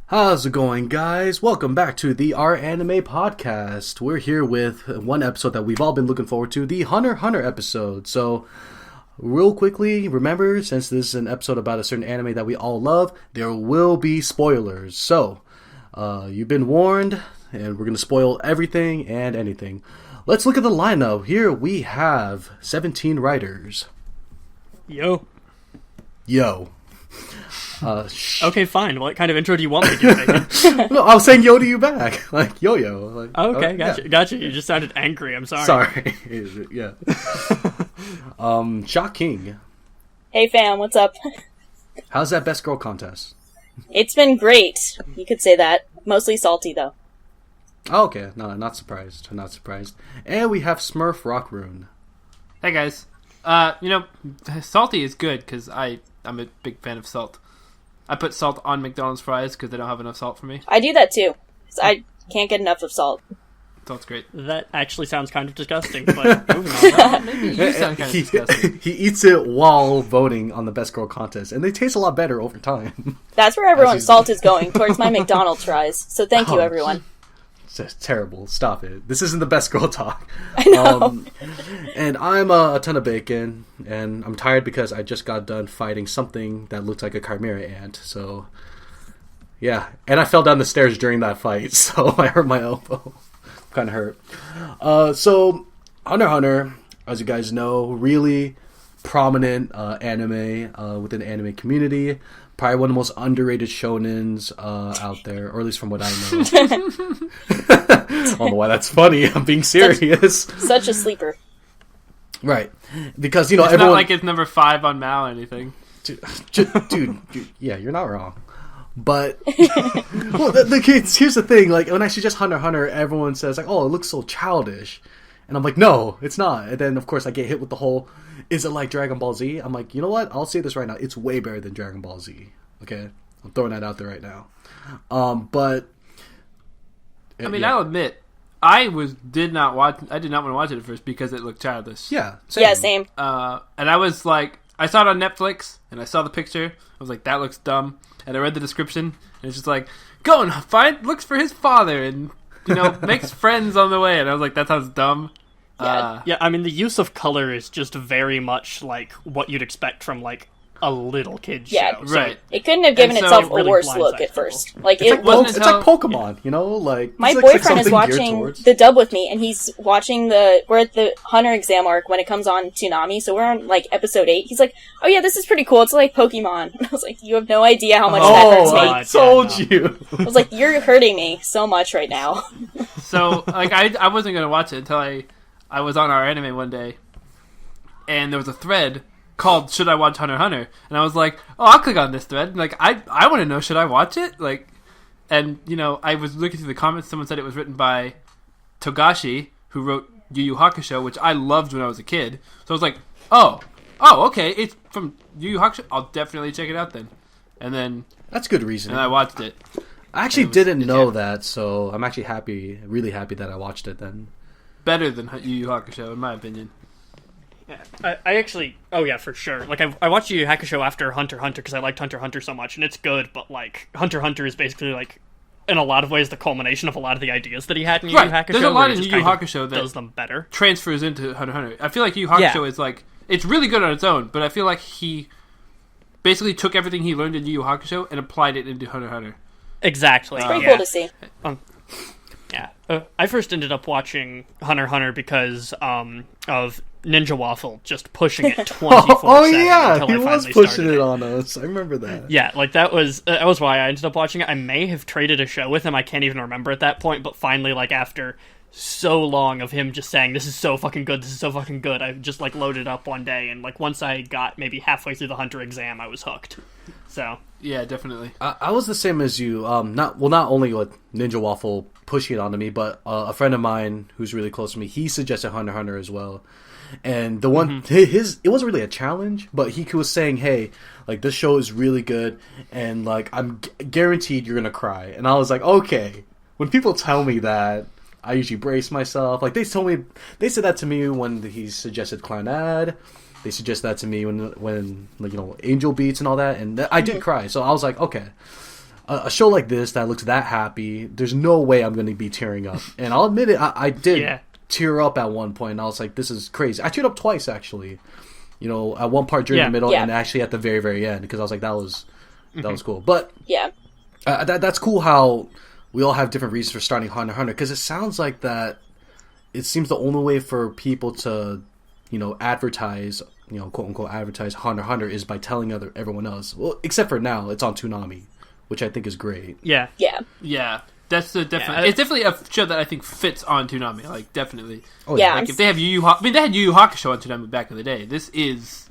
How's it going, guys? Welcome back to the Our Anime Podcast. We're here with one episode that we've all been looking forward to, the Hunter x Hunter episode. So, real quickly, remember, since this is an episode about a certain anime that we all love, there will be spoilers. So, you've been warned, and we're going to spoil everything and anything. Let's look at the lineup. Here we have 17 writers. Yo. Okay, fine. What kind of intro do you want me to do, Megan? No, I was saying yo to you back. Like, yo-yo. Like, okay, gotcha. Yeah. Gotcha. You just sounded angry. I'm sorry. Sorry. Yeah. Shock King. Hey fam, what's up? How's that best girl contest? It's been great. You could say that. Mostly salty though. Oh, okay. No, not surprised. Not surprised. And we have SmurfRockRune. Hey guys. Salty is good because I'm a big fan of salt. I put salt on McDonald's fries because they don't have enough salt for me. I do that too. 'Cause I can't get enough of salt. Salt's great. That actually sounds kind of disgusting, but moving on. Well, maybe you sound kind of disgusting. He eats it while voting on the best girl contest, and they taste a lot better over time. That's where everyone's salt is going, towards my McDonald's fries. So thank you, everyone. It's just terrible. Stop it. This isn't the best girl talk. I know. And I'm a ton of bacon, and I'm tired because I just got done fighting something that looked like a chimera ant. So, yeah. And I fell down the stairs during that fight, so I hurt my elbow. Kind of hurt. So, Hunter x Hunter, as you guys know, really prominent anime within the anime community. Probably one of the most underrated shonens out there, or at least from what I know. I don't know why that's funny. I'm being serious. Such a sleeper. Right. Because, It's everyone... not like it's number 5 on Mal or anything. Dude, yeah, you're not wrong. But, well, here's the thing. Like, when I suggest Hunter x Hunter, everyone says, like, oh, it looks so childish. And I'm like, no, it's not. And then, of course, I get hit with the whole, is it like Dragon Ball Z? I'm like, you know what? I'll say this right now. It's way better than Dragon Ball Z. Okay? I'm throwing that out there right now. But... I'll admit, I did not want to watch it at first because it looked childish. Yeah. Same. Yeah, same. And I was like, I saw it on Netflix, and I saw the picture. I was like, that looks dumb. And I read the description, and it's just like, go and looks for his father, and, makes friends on the way. And I was like, that sounds dumb. Yeah, I mean, the use of color is just very much like what you'd expect from, like, a little kid show. Yeah, right. It couldn't have given And so itself a really worse blindsides look at people. first. Like, It's like until- Pokemon, Like, my it's like boyfriend is something geared watching towards- the dub with me, and he's watching we're at the Hunter exam arc when it comes on Toonami, so we're on, like, episode 8. He's like, oh yeah, this is pretty cool, it's like Pokemon. And I was like, you have no idea how much that hurts me. I told you. I was like, you're hurting me so much right now. So, like, I wasn't going to watch it until I was on Our Anime one day, and there was a thread called Should I Watch Hunter x Hunter? And I was like, oh, I'll click on this thread. Like, I want to know, should I watch it? Like, and, I was looking through the comments, someone said it was written by Togashi, who wrote Yu Yu Hakusho, which I loved when I was a kid. So I was like, oh, okay, it's from Yu Yu Hakusho? I'll definitely check it out then. And then... That's good reason. And I watched it. I actually didn't know that, so I'm actually really happy that I watched it then. Better than Yu Yu Hakusho, in my opinion. Yeah, I actually... Oh, yeah, for sure. Like, I watched Yu Yu Hakusho after Hunter x Hunter because I liked Hunter x Hunter so much, and it's good, but, like, Hunter x Hunter is basically, like, in a lot of ways, the culmination of a lot of the ideas that he had in Yu Yu Hakusho. There's a lot where in he Yu just Yu kind of Hakusho that does them better. transfers into Hunter x Hunter. I feel like Yu Yu Hakusho is, like... It's really good on its own, but I feel like he basically took everything he learned in Yu Yu Hakusho and applied it into Hunter x Hunter. Exactly. It's pretty yeah. cool to see. Yeah. I first ended up watching Hunter x Hunter because of Ninja Waffle just pushing it 24/7. Oh yeah, he until I was finally pushing started it on us. I remember that. Yeah, like that was why I ended up watching it. I may have traded a show with him. I can't even remember at that point. But finally, like after so long of him just saying, "This is so fucking good. This is so fucking good," I just like loaded up one day, and like once I got maybe halfway through the Hunter exam, I was hooked. So Yeah, definitely. I was the same as you. Not only with Ninja Waffle pushing it onto me, but a friend of mine who's really close to me, he suggested Hunter x Hunter as well. And the one it wasn't really a challenge, but he was saying, "Hey, like this show is really good, and like I'm guaranteed you're gonna cry." And I was like, "Okay." When people tell me that, I usually brace myself. Like they said that to me when he suggested Clownad. They suggest that to me when like, Angel Beats and all that, and I did cry. So I was like, okay. a show like this that looks that happy, there's no way I'm going to be tearing up. And I'll admit it, I did tear up at one point, and I was like, this is crazy. I teared up twice, actually. You know, at one part during the middle, and actually at the very, very end, because I was like, that was cool. But that's cool how we all have different reasons for starting Hunter x Hunter, because it sounds like that. It seems the only way for people to, you know, advertise, you know, quote unquote advertise Hunter x Hunter is by telling everyone else. Well, except for now, it's on Toonami, which I think is great. Yeah. That's the definitely. It's definitely a show that I think fits on Toonami. Like, definitely. Oh, yeah. Like, if they have Yu Yu, I mean, they had Yu Yu Hakusho on Toonami back in the day. This is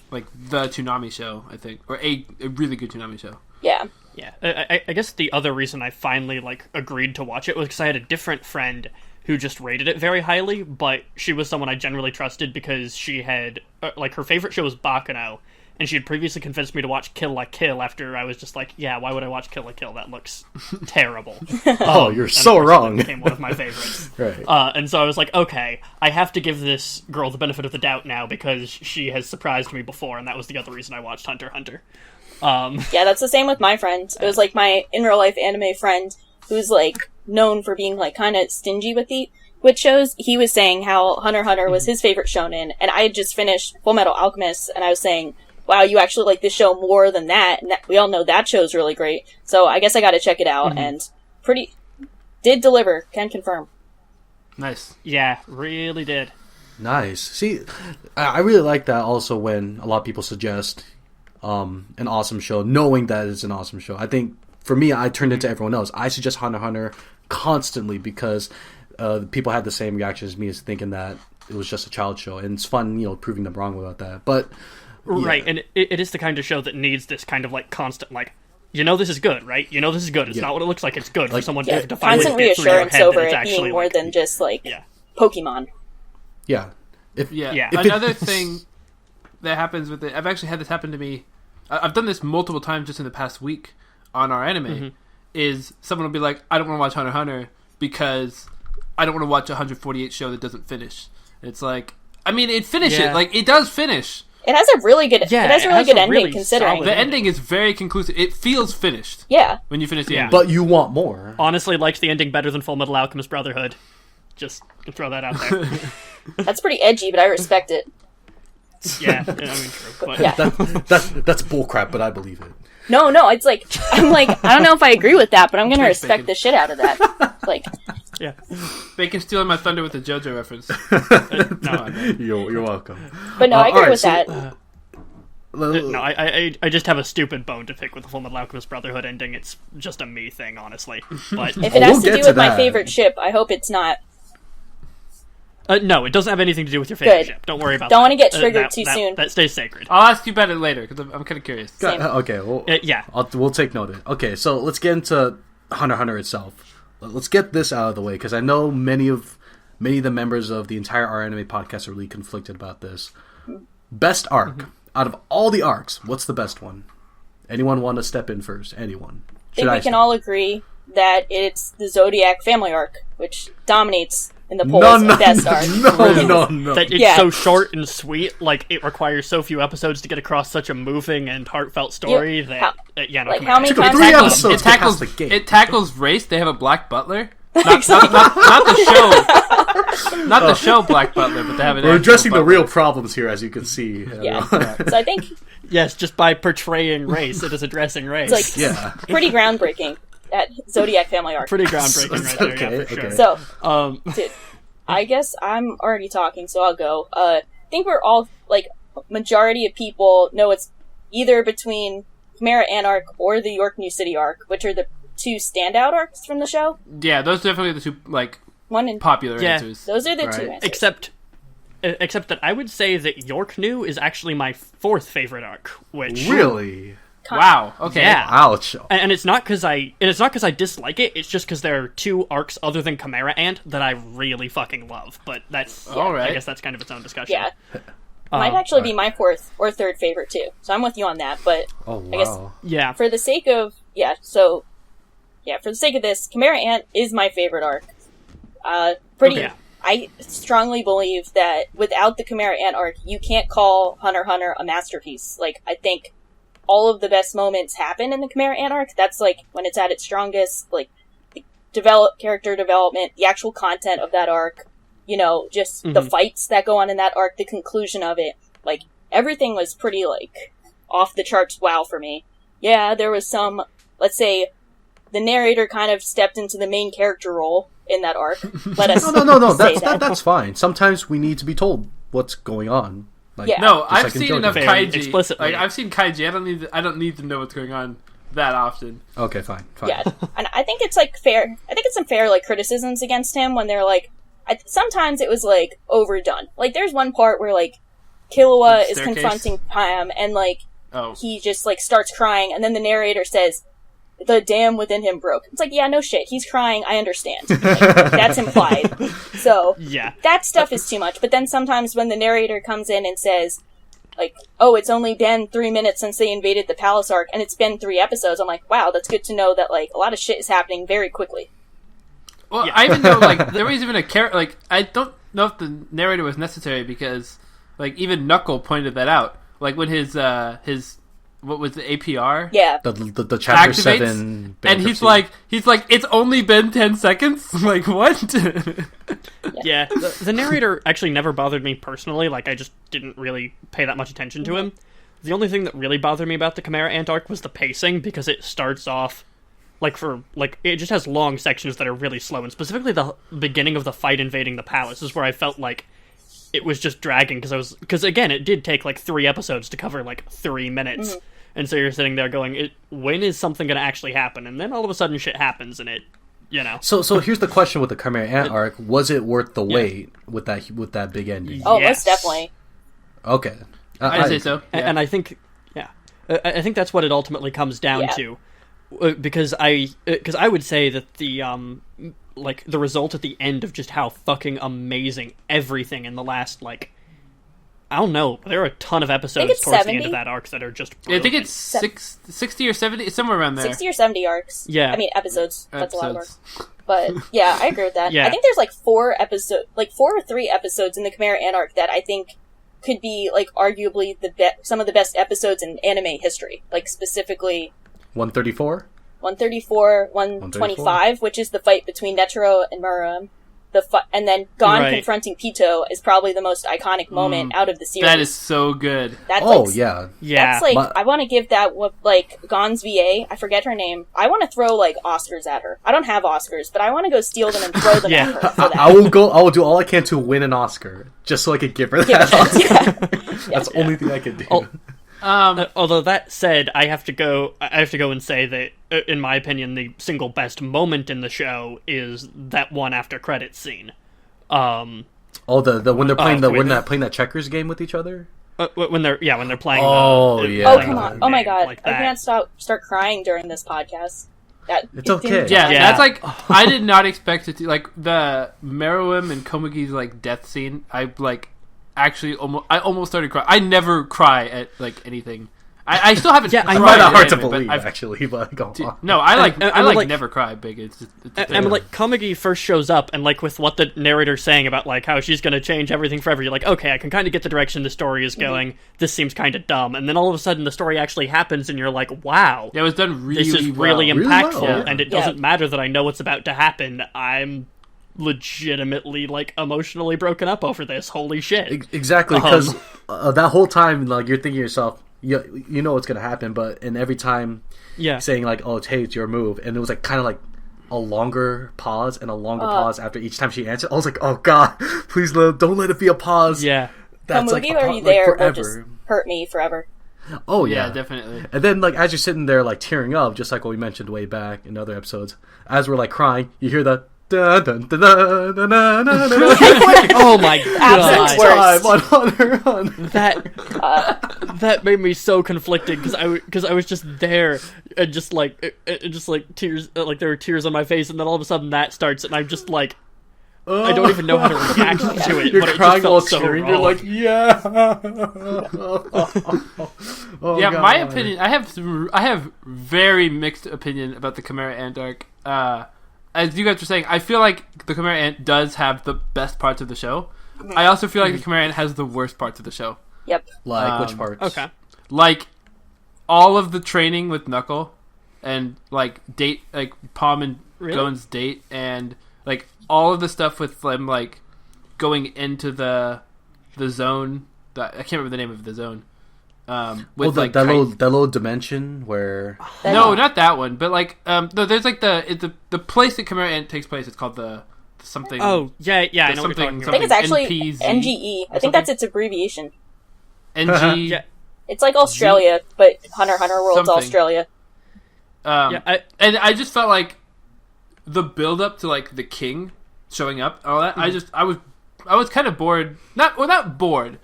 like the Toonami show, I think, or a really good Toonami show. Yeah. Yeah. I guess the other reason I finally agreed to watch it was because I had a different friend who just rated it very highly, but she was someone I generally trusted because she had her favorite show was Baccano. And she had previously convinced me to watch Kill la Kill after I was just like, yeah, why would I watch Kill la Kill? That looks terrible. You're so wrong. It became one of my favorites. Right. And so I was like, okay, I have to give this girl the benefit of the doubt now because she has surprised me before, and that was the other reason I watched Hunter x Hunter. Yeah, that's the same with my friend. It was like my in real life anime friend who's known for being kind of stingy with shows. He was saying how Hunter x Hunter was his favorite shonen, and I had just finished Full Metal Alchemist, and I was saying, wow, you actually like this show more than that, and we all know that show's really great. So I guess I got to check it out, and did deliver, can confirm. Nice. Yeah, really did. Nice. See, I really like that also when a lot of people suggest an awesome show, knowing that it's an awesome show. I think, for me, I turned into everyone else. I suggest Hunter x Hunter constantly because people had the same reaction as me, as thinking that it was just a child show, and it's fun, you know, proving them wrong about that. But right, and it is the kind of show that needs this kind of constant you know this is good, right? You know this is good. It's not what it looks like. It's good for someone to finally constant get through their reassurance head over that it's it actually being more than just Pokemon. Yeah. Another thing that happens with it, I've actually had this happen to me. I've done this multiple times just in the past week on our anime. Is someone will be like, I don't want to watch Hunter x Hunter because I don't want to watch a 148 show that doesn't finish. It's like, I mean, it finishes. It does finish. It has a really good. Yeah, it has a really good ending, considering the ending is very conclusive. It feels finished. Yeah, when you finish the ending, but you want more. Honestly, liked the ending better than Full Metal Alchemist Brotherhood. Just throw that out there. That's pretty edgy, but I respect it. Yeah, I mean, true. But that's bullcrap, but I believe it. No, it's I'm I don't know if I agree with that, but I'm gonna respect the shit out of that. Yeah. Bacon stealing my thunder with the JoJo reference. You're welcome. But no, I agree with that. No, I just have a stupid bone to pick with the Full Metal Alchemist Brotherhood ending. It's just a me thing, honestly. But if it has to do with my favorite ship, I hope it's not. No, it doesn't have anything to do with your favorite ship. Don't worry about that. Don't want to get triggered too soon. That stays sacred. I'll ask you about it later, because I'm kind of curious. Okay, well, we'll take note of it. Okay, so let's get into Hunter x Hunter itself. Let's get this out of the way, because I know many of the members of the entire R Anime podcast are really conflicted about this. Best arc. Out of all the arcs, what's the best one? Anyone want to step in first? Anyone? I think we can all agree that it's the Zodiac family arc, which dominates in the polls of best arc. No. That it's so short and sweet, it requires so few episodes to get across such a moving and heartfelt story how many times? 3 episodes. It tackles race. They have a black butler. Not the show. Not the show Black Butler, but they have an. We're addressing the real problems here, as you can see. Yeah. So I think. Yes, just by portraying race, it is addressing race. It's pretty groundbreaking. That Zodiac family arc. Pretty groundbreaking right there, yeah, for sure. So, dude, I guess I'm already talking, so I'll go. I think we're all, majority of people know it's either between Chimera Ant arc or the York New City arc, which are the two standout arcs from the show. Yeah, those are definitely the two, popular answers. Those are the two answers. Except that I would say that York New is actually my fourth favorite arc, which... Really? Wow. Okay. Yeah. Ouch. And it's not because I dislike it. It's just because there are two arcs other than Chimera Ant that I really fucking love. But that's all right. I guess that's kind of its own discussion. Yeah. Might actually be my fourth or third favorite too. So I'm with you on that. But I guess for the sake of for the sake of this, Chimera Ant is my favorite arc. I strongly believe that without the Chimera Ant arc, you can't call Hunter x Hunter a masterpiece. I think all of the best moments happen in the Chimera Ant arc. That's, like, when it's at its strongest, like, the character development, the actual content of that arc, you know, just the fights that go on in that arc, the conclusion of it. Like, everything was pretty, like, off the charts wow for me. Yeah, there was some, let's say, the narrator kind of stepped into the main character role in that arc. Let us No. say That's fine. Sometimes we need to be told what's going on. Like, Yeah. No, just I've like in seen JoJo. enough Very kaiji. explicitly. Like, I've seen kaiji. I don't need to know what's going on that often. Okay, fine. Yeah, and I think it's, like, fair. I think it's some fair, like, criticisms against him when they're, like, sometimes it was, like, overdone. Like, there's one part where, like, Killua The is staircase? confronting Pam, and, like, Oh. he just, like, starts crying, and then the narrator says, the dam within him broke. It's like, yeah, no shit, he's crying, I understand. Like, that's implied. So, Yeah. that stuff is too much. But then sometimes when the narrator comes in and says, like, oh, it's only been 3 minutes since they invaded the palace arc, and it's been 3 episodes, I'm like, wow, that's good to know that, like, a lot of shit is happening very quickly. Well, Yeah. I even know, like, there was even a character, like, I don't know if the narrator was necessary because, like, even Knuckle pointed that out. Like, when his what was the APR? Yeah. The chapter Activates, 7 and he's bankruptcy. like, it's only been 10 seconds? Like, what? Yeah, the narrator actually never bothered me personally. Like, I just didn't really pay that much attention to him. The only thing that really bothered me about the Chimera Ant arc was the pacing, because it starts off, it just has long sections that are really slow, and specifically the beginning of the fight invading the palace is where I felt like it was just dragging, because again, it did take, like, 3 episodes to cover, like, 3 minutes. And so you're sitting there going, when is something going to actually happen? And then all of a sudden shit happens, and it, you know. So here's the question with the Chimera Ant arc: was it worth the wait with that big ending? Oh, Yes. most definitely. Okay, I'd say so. Yeah. And I think, I think that's what it ultimately comes down Yeah. to, because I would say that the like the result at the end of just how fucking amazing everything in the last, like, I don't know, there are a ton of episodes it's towards the 70? end of that arc that are just I think brilliant. it's 60 or 70, it's somewhere around there. 60 or 70 arcs. Yeah. I mean, episodes. That's a lot of work. Episodes. But, yeah, I agree with that. Yeah. I think there's, like, 4 or 3 episodes in the Chimera Ant arc that I think could be, like, arguably some of the best episodes in anime history. Like, specifically 134. 134, 125, which is the fight between Netero and Muram. And then Gon Right. confronting Pito is probably the most iconic moment out of the series. That is so good. That's Oh like, yeah, Yeah. That's like, My- I want to give that, like, Gon's VA, I forget her name, I want to throw, like, Oscars at her. I don't have Oscars, but I want to go steal them and throw them Yeah. at her for that. I will do all I can to win an Oscar just so I could give her that. Oscar. That's the only thing I could do. Oh, although that said, I have to go and say that, in my opinion, the single best moment in the show is that one after credits scene. The when they're playing wait, they're playing that checkers game with each other. When they're playing. Oh, yeah. Oh, playing come the on. Oh my game god. like I that. can't start crying during this podcast. It's okay. Yeah, Yeah. that's like, I did not expect it to, like, the Meruem and Komugi's, like, death scene, I, like, actually almost started crying. I never cry at, like, anything. I still haven't Yeah, I cried know. It's at not hard to anime, but believe, I've- actually, but go on. No, I like- never cry big. It's a thing. And like Komugi first shows up, and like with what the narrator's saying about like how she's going to change everything forever, you're like, okay, I can kind of get the direction the story is going. This seems kind of dumb, and then all of a sudden the story actually happens, and you're like, wow, Yeah, it was done really this is well. really Really impactful, well, yeah. and it Yeah. doesn't matter that I know what's about to happen. I'm legitimately like emotionally broken up over this. Holy shit! Exactly, because that whole time, like, you're thinking to yourself, you know what's gonna happen, but and every time Yeah, saying like, "Oh, hey, it's your move," and it was like kind of like a longer pause and a longer pause after each time she answered. I was like, "Oh God, please don't let it be a pause." yeah. That's Komugi, like, are like you there? Will forever. just hurt me forever. Oh Yeah, yeah, definitely. And then, like, as you're sitting there, like, tearing up, just like what we mentioned way back in other episodes, as we're, like, crying, you hear the dun dun dun dun dun dun dun dun dun. Oh my Absolute god! worst. Time on her on. That made me so conflicted because I was just there and just like tears, like there were tears on my face, and then all of a sudden that starts, and I'm just like, I don't even know how to react to it. You're but it crying just while felt so cheering. wrong. You're like, yeah. Oh, Yeah, God. my opinion. I have very mixed opinion about the Chimera Ant arc. As you guys were saying, I feel like the Chimera Ant does have the best parts of the show. I also feel like the Chimera Ant has the worst parts of the show. Yep. Like which parts? Okay. Like, all of the training with Knuckle and like Palm and Really? Gon's date, and like all of the stuff with them like going into the zone. I can't remember the name of the zone. With that little dimension where no, not that one, but like no, there's like the place that Chimera Ant takes place. It's called the something. Oh yeah, I know what you're talking I about. think it's actually NPZ NGE. I think that's its abbreviation. NG. Yeah. It's like Australia, but Hunter x Hunter World's Something. Australia. And I just felt like the build up to like the king showing up, all that. I was kind of bored. Not bored,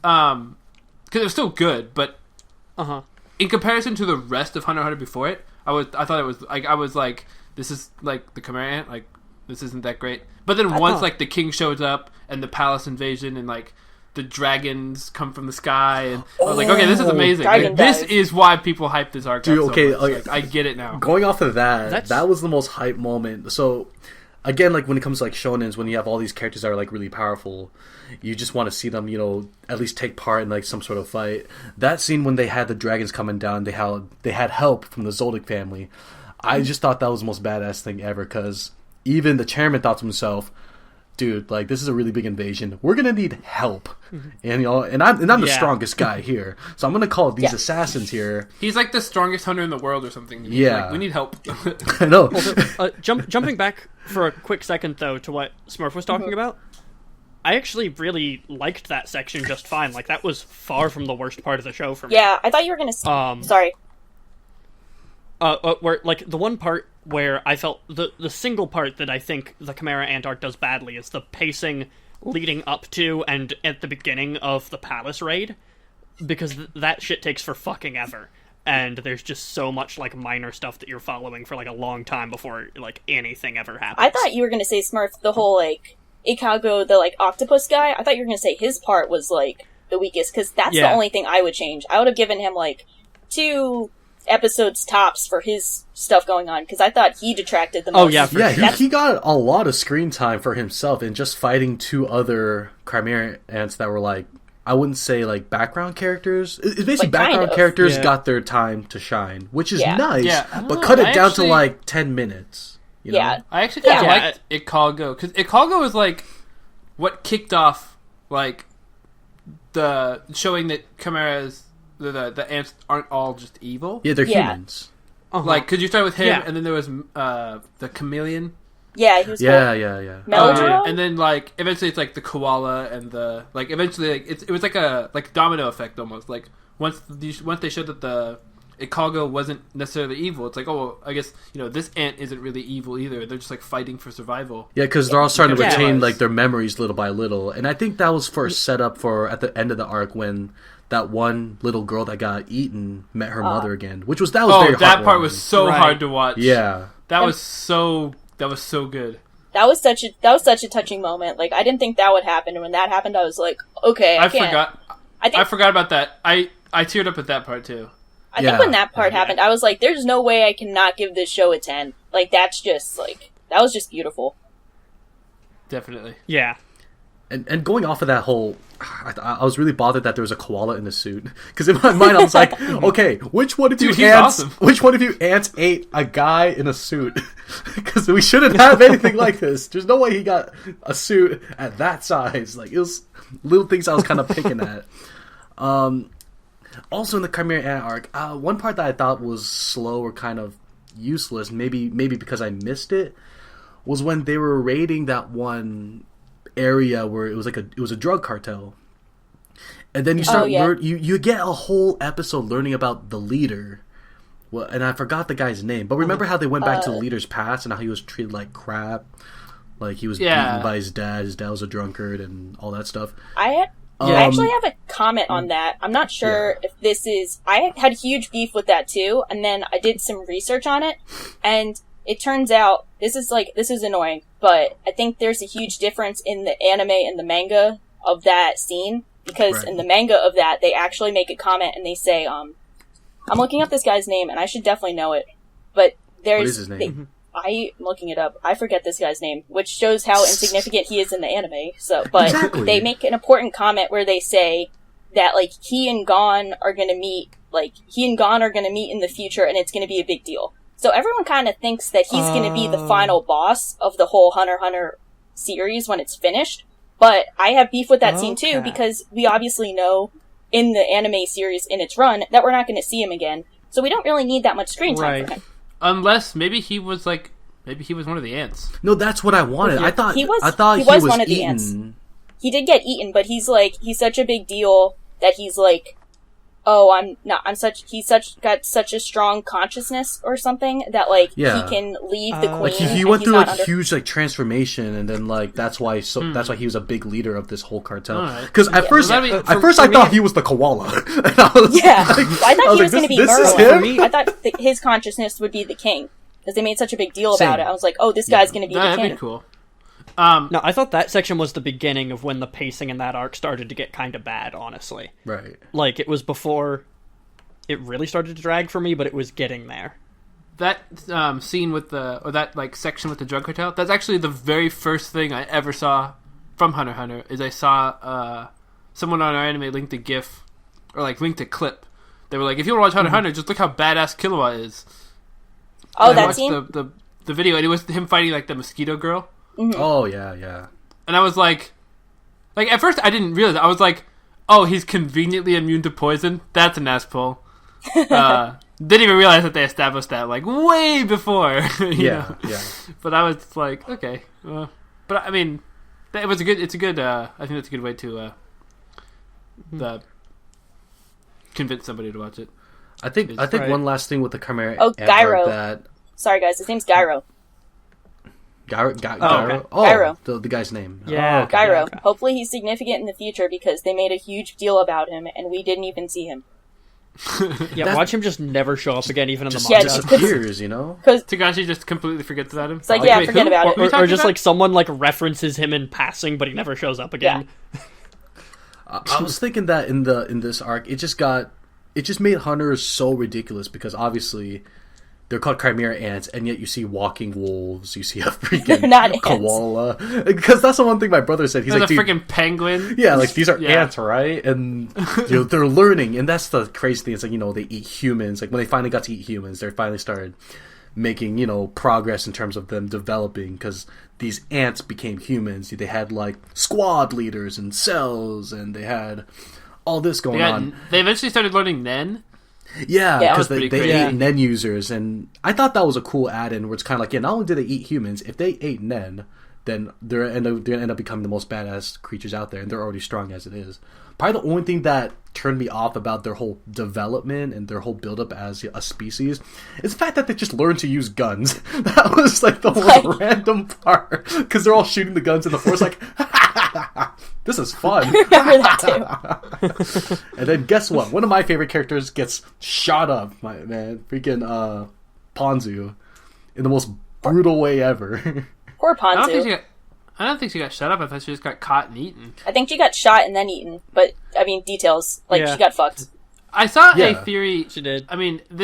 because it was still good, but in comparison to the rest of Hunter x Hunter before it, I thought it was like I was like, this is like the Chimera Ant, like this isn't that great. But then once like the king shows up and the palace invasion and like the dragons come from the sky, and I was like, okay, this is amazing. Like, this is why people hype this arc. Dude, up okay, so much. Like, I get it now. Going off of that was the most hype moment. So, again, like when it comes to like shonens, when you have all these characters that are like really powerful, you just want to see them, at least take part in like some sort of fight. That scene when they had the dragons coming down, they had help from the Zoldyck family. I just thought that was the most badass thing ever, because even the chairman thought to himself, dude, like this is a really big invasion. We're gonna need help, and I'm the strongest guy here, so I'm gonna call these assassins here. He's like the strongest hunter in the world or something. He's like, we need help. I know. Also, jumping back for a quick second though to what Smurf was talking about, I actually really liked that section just fine. Like that was far from the worst part of the show for me. Yeah, I thought you were gonna. Sorry. Where like the one part where I felt the single part that I think the Chimera Ant arc does badly is the pacing leading up to and at the beginning of the palace raid, because that shit takes for fucking ever, and there's just so much like minor stuff that you're following for like a long time before like anything ever happens. I thought you were gonna say Smurf, the whole like Ikago, the like octopus guy. I thought you were gonna say his part was like the weakest, because that's the only thing I would change. I would have given him like 2 episodes tops for his stuff going on, because I thought he detracted the most. Oh yeah, he got a lot of screen time for himself in just fighting 2 other Chimera Ants that were like, I wouldn't say like background characters. It's basically like, background characters got their time to shine, which is nice. Yeah. But cut it down to like 10 minutes. You know? I actually kind of liked Ikago, because Ikago was like what kicked off like the showing that Chimeras. The ants aren't all just evil. Yeah, they're humans. Like, could you start with him, and then there was the chameleon. Yeah, he was. Yeah. Melodrama? And then like eventually it's like the koala and the like. Eventually, like it was like a domino effect almost. Like once they showed that the Ikago wasn't necessarily evil, it's like, oh, well, I guess this ant isn't really evil either. They're just like fighting for survival. Yeah, because they're all starting to retain like their memories little by little, and I think that was for set up for at the end of the arc when that one little girl that got eaten met her mother again, which was very that part was so hard to watch. Yeah, that was so good. That was such a touching moment. Like, I didn't think that would happen, and when that happened, I was like, okay, I forgot about that. I teared up at that part too. I think when that part happened, I was like, there's no way I cannot give this show a 10. Like, that's just like, that was just beautiful. Definitely. Yeah. And going off of that whole, I was really bothered that there was a koala in the suit, because in my mind I was like, okay, which one of you ants ate a guy in a suit? Because we shouldn't have anything like this. There's no way he got a suit at that size. Like, it was little things I was kind of picking at. Also in the Chimera Ant arc, one part that I thought was slow or kind of useless, maybe because I missed it, was when they were raiding that one area where it was a drug cartel, and then you start you get a whole episode learning about the leader. Well, and I forgot the guy's name, but remember how they went back to the leader's past and how he was treated like crap, like he was beaten by his dad. His dad was a drunkard and all that stuff. I actually have a comment on that. I'm not sure if this is. I had huge beef with that too, and then I did some research on it, and it turns out this is annoying, but I think there's a huge difference in the anime and the manga of that scene, because in the manga of that, they actually make a comment and they say, I'm looking up this guy's name and I should definitely know it, but there's... What is his name? I'm looking it up. I forget this guy's name, which shows how insignificant he is in the anime. So, but they make an important comment where they say that like he and Gon are going to meet like, he and Gon are gonna meet in the future, and it's gonna be a big deal. So everyone kind of thinks that he's gonna be the final boss of the whole Hunter x Hunter series when it's finished. But I have beef with that scene too, because we obviously know in the anime series in its run that we're not gonna see him again. So we don't really need that much screen time for him. Unless maybe he was one of the ants. No, that's what I wanted. I thought he was one of the ants. He did get eaten, but he's such a big deal that he's like, oh, he's got such a strong consciousness or something that, like, he can leave the queen. Like, he went through a huge, like, transformation, and then, like, that's why he was a big leader of this whole cartel. Because at first I thought he was the koala. And I was I thought he was going to be Merlin. I thought his consciousness would be the king, because they made such a big deal about it. I was like, oh, this guy's going to be the king. That'd be cool. No, I thought that section was the beginning of when the pacing in that arc started to get kind of bad, honestly. Right. Like, it was before it really started to drag for me, but it was getting there. That scene that, like, section with the drug cartel, that's actually the very first thing I ever saw from Hunter x Hunter, is I saw someone on our anime linked a GIF, or, like, linked a clip. They were like, if you want to watch Hunter x Hunter, just look how badass Killua is. Oh, and that scene? The video, and it was him fighting, like, the mosquito girl. Mm-hmm. Oh, yeah. And I was like, at first I didn't realize it. I was like, oh, he's conveniently immune to poison? That's an ass pull. Didn't even realize that they established that, like, way before. Yeah. But I was like, okay. But, I mean, I think that's a good way to convince somebody to watch it. I think one last thing with the Chimera Gyro. Sorry, guys, his name's Gyro. Gyro? Oh, Gyro. The guy's name. Yeah. Oh, okay. Gyro. Okay. Hopefully he's significant in the future, because they made a huge deal about him, and we didn't even see him. Watch him just never show up again, even in the manga. manga. Just disappears, you know? Because Tagashi just completely forgets about him. It's like, forget about it. Or just, like, someone, like, references him in passing, but he never shows up again. Yeah. I was thinking that in this arc, it just made hunters so ridiculous, because obviously they're called chimera ants, and yet you see walking wolves, you see a freaking koala. Because that's the one thing my brother said. He's like, a freaking penguin. Yeah, like, these are ants, right? And they're learning, and that's the crazy thing. It's like, they eat humans. Like, when they finally got to eat humans, they finally started making, progress in terms of them developing, because these ants became humans. They had, like, squad leaders and cells, and they had all this going on. They eventually started learning Nen. Yeah, because they ate Nen users, and I thought that was a cool add-in where it's kind of like, not only do they eat humans, if they ate Nen, then they're going to end up becoming the most badass creatures out there, and they're already strong as it is. Probably the only thing that turned me off about their whole development and their whole build-up as a species is the fact that they just learned to use guns. That was, like, the most random part, because they're all shooting the guns in the forest, like, this is fun. I remember that too. And then guess what? One of my favorite characters gets shot up, freaking Ponzu, in the most brutal way ever. Poor Ponzu. I don't think she got shot up. I thought she just got caught and eaten. I think she got shot and then eaten. But, I mean, details. Like, she got fucked. I saw a theory. She did. I mean, I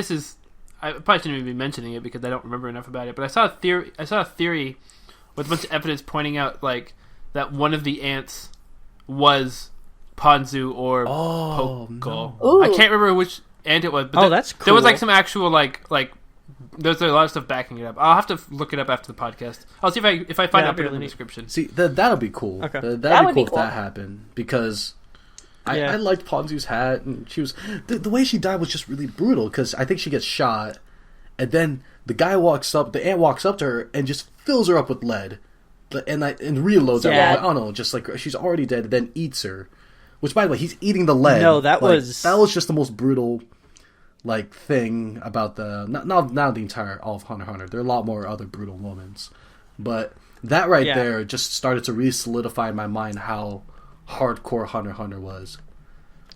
probably shouldn't even be mentioning it because I don't remember enough about it. But I saw a theory with a bunch of evidence pointing out, like, that one of the ants was Ponzu or Pokol. No. I can't remember which ant it was. But that's cool. There was, like, some actual, like there's a lot of stuff backing it up. I'll have to look it up after the podcast. I'll see if I find out in the description. See, that'll be cool. Okay. That'd be cool if that happened, because I liked Ponzu's hat, and she was the way she died was just really brutal, because I think she gets shot, and then the ant walks up to her and just fills her up with lead, and reloads her. Like, oh no, just like she's already dead, and then eats her. Which, by the way, he's eating the lead. No, that was just the most brutal, like, thing about not the entire all of Hunter x Hunter. There are a lot more other brutal moments, but that there just started to really solidify in my mind how hardcore Hunter x Hunter was.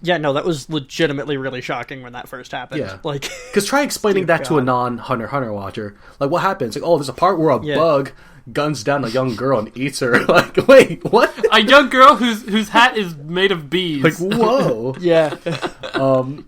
Yeah, no, that was legitimately really shocking when that first happened. Yeah, like, because try explaining that to a non-Hunter x Hunter watcher. Like, what happens? Like, oh, there's a part where a bug guns down a young girl and eats her. Like, wait, what? A young girl whose hat is made of bees. Like, whoa. Yeah. And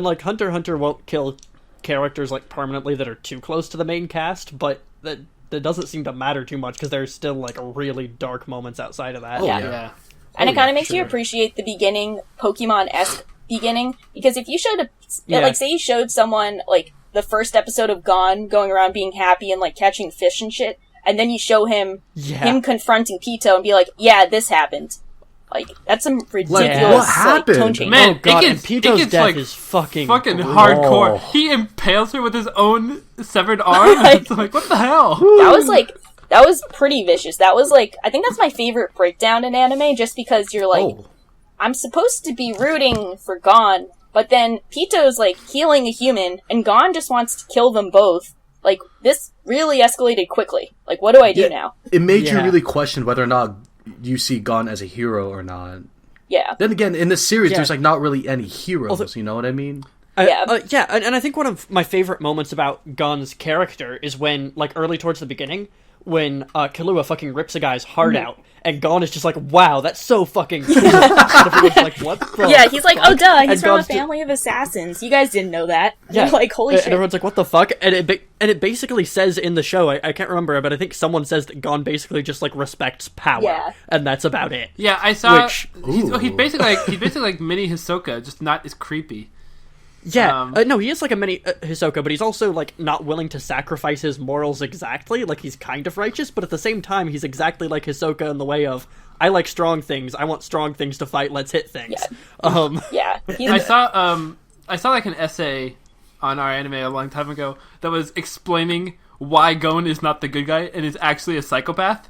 like, Hunter x Hunter won't kill characters, like, permanently that are too close to the main cast, but that doesn't seem to matter too much, because there's still, like, really dark moments outside of that. And it kind of makes you appreciate the beginning Pokemon-esque beginning, because if you showed Yeah. like, say you showed someone, like, the first episode of Gon going around being happy and, like, catching fish and shit, and then you show him confronting Pito and be like, yeah, this happened. Like, that's some ridiculous, what happened? tone change. Man, Oh god, it and gets, Pito's it gets death like is fucking hardcore. Oh. He impales her with his own severed arm. Like- It's like, what the hell? That was pretty vicious. That was, like, I think that's my favorite breakdown in anime, just because you're like, Oh. I'm supposed to be rooting for Gon, but then Pito's, like, healing a human, and Gon just wants to kill them both. Like, this really escalated quickly. Like, what do I do now? It made you Yeah. really question whether or not you see Gon as a hero or not. Yeah. Then again, in this series, Yeah. there's like not really any heroes. Although- You know what I mean? Yeah. And I think one of my favorite moments about Gon's character is when, like, early towards the beginning, when Killua fucking rips a guy's heart out, and Gon is just like, wow, that's so fucking cool. And everyone's like, what the Yeah, he's like, fuck? oh duh, he's And from a Gon's family of assassins. You guys didn't know that. Yeah. You're like, holy And shit. everyone's like, what the fuck? And it basically says in the show, I can't remember, but I think someone says that Gon basically just, like, respects power. Yeah. And that's about it. Yeah, I saw. Which- he's Ooh. basically like mini Hisoka, just not as creepy. Yeah, no, he is like a mini Hisoka, but he's also, like, not willing to sacrifice his morals exactly. Like, he's kind of righteous, but at the same time, he's exactly like Hisoka in the way of, I like strong things, I want strong things to fight, let's hit things. Yeah. He's, I saw like an essay on our anime a long time ago that was explaining why Gon is not the good guy and is actually a psychopath.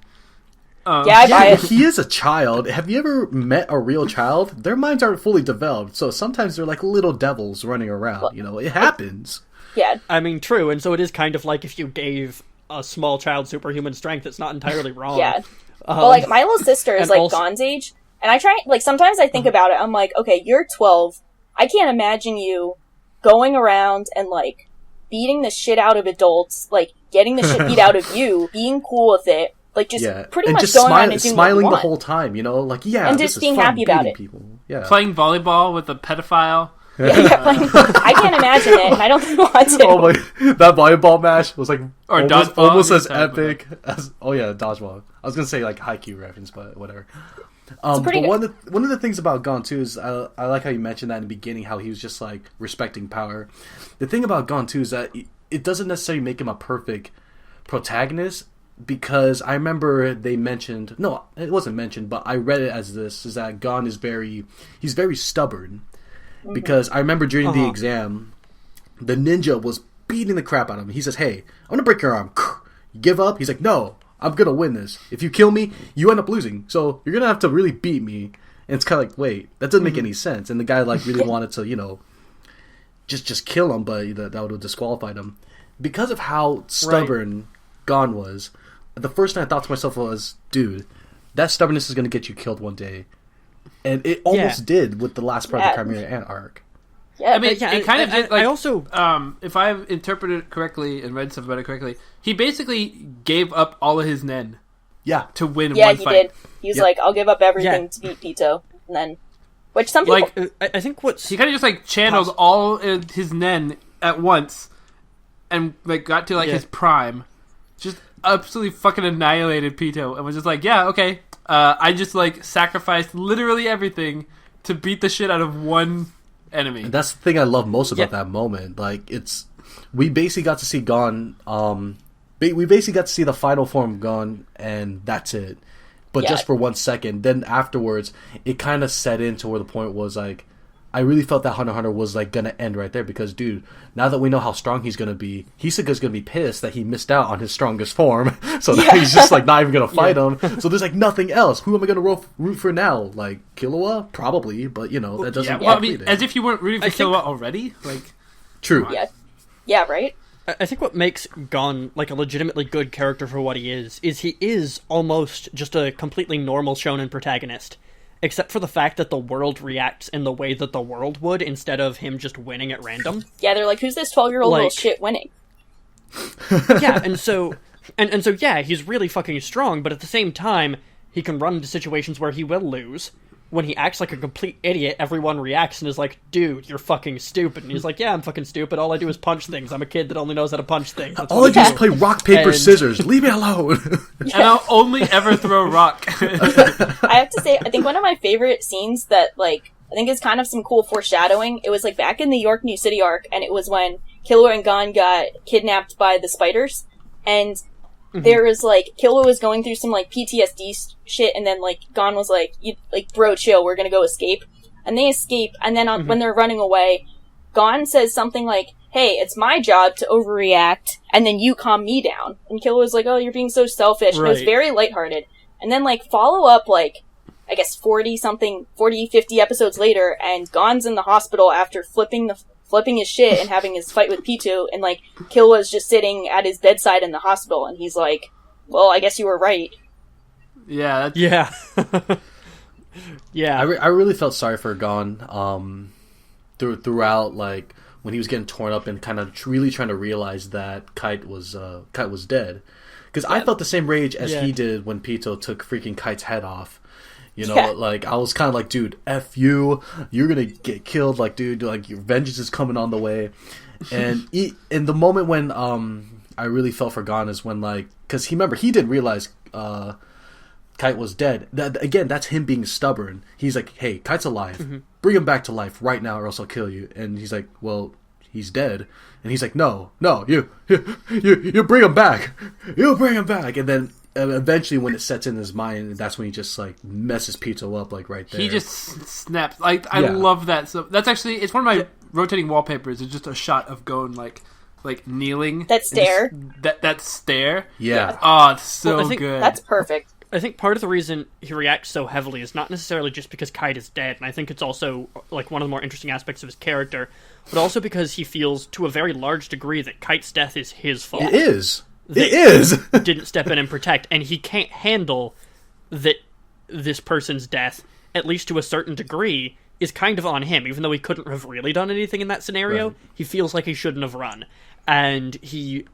yeah, I buy Yeah, it. he is a child. Have you ever met a real child? Their minds aren't fully developed, so sometimes they're like little devils running around. You know, it happens. Yeah. I mean, true, and so it is kind of like if you gave a small child superhuman strength, it's not entirely wrong. Yeah. But, like, my little sister is, and like, also- Gon's age, and I try, like, sometimes I think about it, I'm like, okay, you're 12, I can't imagine you going around and, like, beating the shit out of adults, like, getting the shit beat out of you, being cool with it, like, just Yeah, pretty and much just going around and doing what you smiling the want. whole time. You know, like And this just is being fun, happy about beating it. People. Yeah, Playing volleyball with a pedophile. Yeah, like, I can't imagine it, and I don't want to. Oh my! That volleyball match was like Or almost, dodgeball, almost you as talking about. epic as dodgeball. I was gonna say like Haikyuu reference, but whatever. pretty But good. one of the things about Gon too is I like how you mentioned that in the beginning, how he was just like respecting power. The thing about Gon too is that it doesn't necessarily make him a perfect protagonist, because I remember they mentioned, no, it wasn't mentioned, but I read it as this, is that Gon is he's very stubborn. Because I remember during the exam, the ninja was beating the crap out of him. He says, hey, I'm gonna break your arm. You give up? He's like, no, I'm gonna win this. If you kill me, you end up losing. So you're gonna have to really beat me. And it's kind of like, wait, that doesn't make any sense. And the guy like really wanted to, you know, just kill him, but that would have disqualified him. Because of how stubborn Gon was, the first thing I thought to myself was, dude, that stubbornness is gonna get you killed one day. And it almost did with the last part of the Chimera Ant arc. Yeah, I mean, Yeah, it kind of did. Like, I also... if I've interpreted it correctly and read stuff about it correctly, he basically gave up all of his nen Yeah. to win yeah, one he fight. did. He was like, I'll give up everything Yeah. to beat Pito. And then, which some people... Like, I think what's... he kind of just like channeled all of his nen at once, and like got to like his prime, just absolutely fucking annihilated Pito, and was just like, yeah, okay, I just like sacrificed literally everything to beat the shit out of one enemy. And that's the thing I love most about that moment. Like, we basically got to see Gon. We basically got to see the final form of Gon, and that's it. But just for 1 second. Then afterwards, it kind of set into where the point was like, I really felt that Hunter x Hunter was like gonna end right there, because dude, now that we know how strong he's gonna be, Hisoka's gonna be pissed that he missed out on his strongest form. So now he's just like not even gonna fight him. So there's like nothing else. Who am I gonna root for now? Like Killua, probably, but you know that doesn't. Yeah, well, I mean, complete it. as if you weren't rooting for I think- Killua already. Like, True. Yeah, right? I think what makes Gon like a legitimately good character for what he is he is almost just a completely normal shonen protagonist. Except for the fact that the world reacts in the way that the world would, instead of him just winning at random. Yeah, they're like, who's this 12-year-old little Like- shit winning? Yeah, and so yeah, he's really fucking strong, but at the same time, he can run into situations where he will lose. When he acts like a complete idiot, everyone reacts and is like, dude, you're fucking stupid. And he's like, yeah, I'm fucking stupid. All I do is punch things. I'm a kid that only knows how to punch things. That's All I what do is do. play rock, paper, And- scissors. Leave me alone. and I'll only ever throw rock. I have to say, I think one of my favorite scenes that, like, I think is kind of some cool foreshadowing. It was like back in the York New City arc, and it was when Killua and Gon got kidnapped by the spiders, and there was like Killua was going through some like PTSD shit, and then like Gon was like, bro, chill, we're gonna go escape," and they escape, and then when they're running away, Gon says something like, "Hey, it's my job to overreact, and then you calm me down," and Killua was like, "Oh, you're being so selfish," and it was very lighthearted, and then like follow up like I guess 40, 50 episodes later, and Gon's in the hospital after flipping his shit and having his fight with Pitou, and like Killua's just sitting at his bedside in the hospital, and he's like, "Well, I guess you were right." Yeah. Yeah. Yeah. I really felt sorry for Gon throughout, like, when he was getting torn up and kind of really trying to realize that Kite was dead. Because I felt the same rage as he did when Pitou took freaking Kite's head off. You know, like, I was kind of like, dude, F you, you're gonna get killed, like, dude, like, your vengeance is coming on the way. And in the moment when I really felt for Gon is when, like, because he didn't realize Kite was dead. Again, that's him being stubborn. He's like, "Hey, Kite's alive. Bring him back to life right now, or else I'll kill you." And he's like, "Well, he's dead." And he's like, "No, you bring him back. You bring him back." And then eventually, when it sets in his mind, that's when he just like messes Pitou up, like right there. He just snaps. Like I love that. So that's actually it's one of my rotating wallpapers. It's just a shot of Gon like kneeling. That stare. That stare. Yeah. Oh, it's so good. That's perfect. I think part of the reason he reacts so heavily is not necessarily just because Kite is dead, and I think it's also like one of the more interesting aspects of his character, but also because he feels to a very large degree that Kite's death is his fault. It is. It is. Didn't step in and protect, and he can't handle that this person's death, at least to a certain degree, is kind of on him. Even though he couldn't have really done anything in that scenario, he feels like he shouldn't have run, and he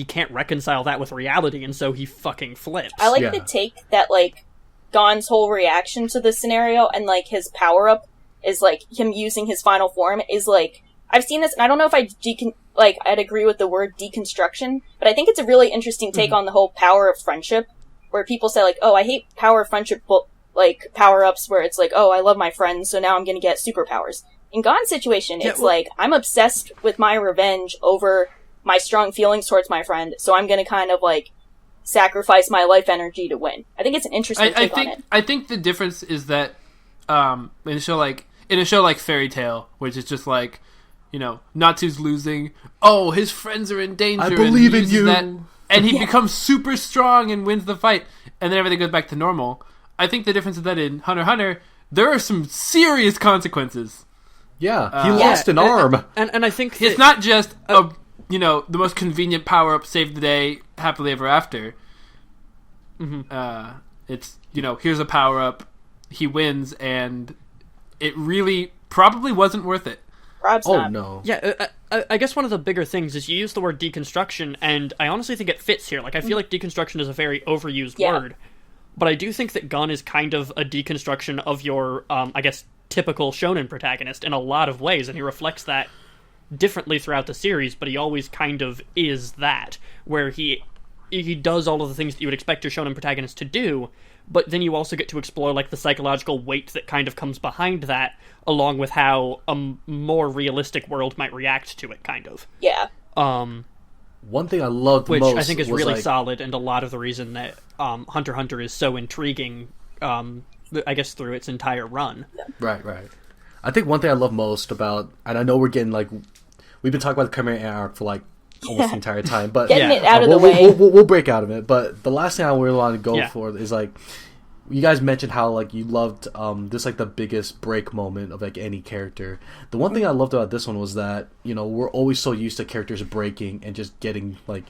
can't reconcile that with reality, and so he fucking flips. I like the take that like Gon's whole reaction to this scenario and like his power up is like him using his final form is like I've seen this, and I don't know if I'd agree with the word deconstruction, but I think it's a really interesting take on the whole power of friendship, where people say like, "Oh, I hate power of friendship," like power-ups where it's like, "Oh, I love my friends, so now I'm gonna get superpowers." In Gon's situation, it's like, I'm obsessed with my revenge over my strong feelings towards my friend, so I'm gonna kind of like sacrifice my life energy to win. I think it's an interesting take on it. I think the difference is that in a show like Fairy Tail, which is just like, you know, Natsu's losing. Oh, his friends are in danger. I believe in you. And he becomes super strong and wins the fight, and then everything goes back to normal. I think the difference is that in Hunter x Hunter, there are some serious consequences. Yeah, he lost an arm. And I think it's not just the most convenient power-up, save the day, happily ever after. It's, here's a power-up, he wins, and it really probably wasn't worth it. No. Yeah, I guess one of the bigger things is you use the word deconstruction, and I honestly think it fits here. Like, I feel like deconstruction is a very overused word, but I do think that Gon is kind of a deconstruction of your, I guess, typical shonen protagonist in a lot of ways, and he reflects that differently throughout the series, but he always kind of is that, where he does all of the things that you would expect your shonen protagonist to do, but then you also get to explore like the psychological weight that kind of comes behind that, along with how a more realistic world might react to it, kind of. Yeah. One thing I loved which most I think is was really solid, and a lot of the reason that Hunter x Hunter is so intriguing, I guess, through its entire run. Right. I think one thing I love most about, and I know we're getting like, we've been talking about the Chimera arc for like almost the entire time, but getting it out of the way. We'll break out of it. But the last thing I really want to go for is like, you guys mentioned how like you loved this like the biggest break moment of like any character. The one thing I loved about this one was that we're always so used to characters breaking and just getting like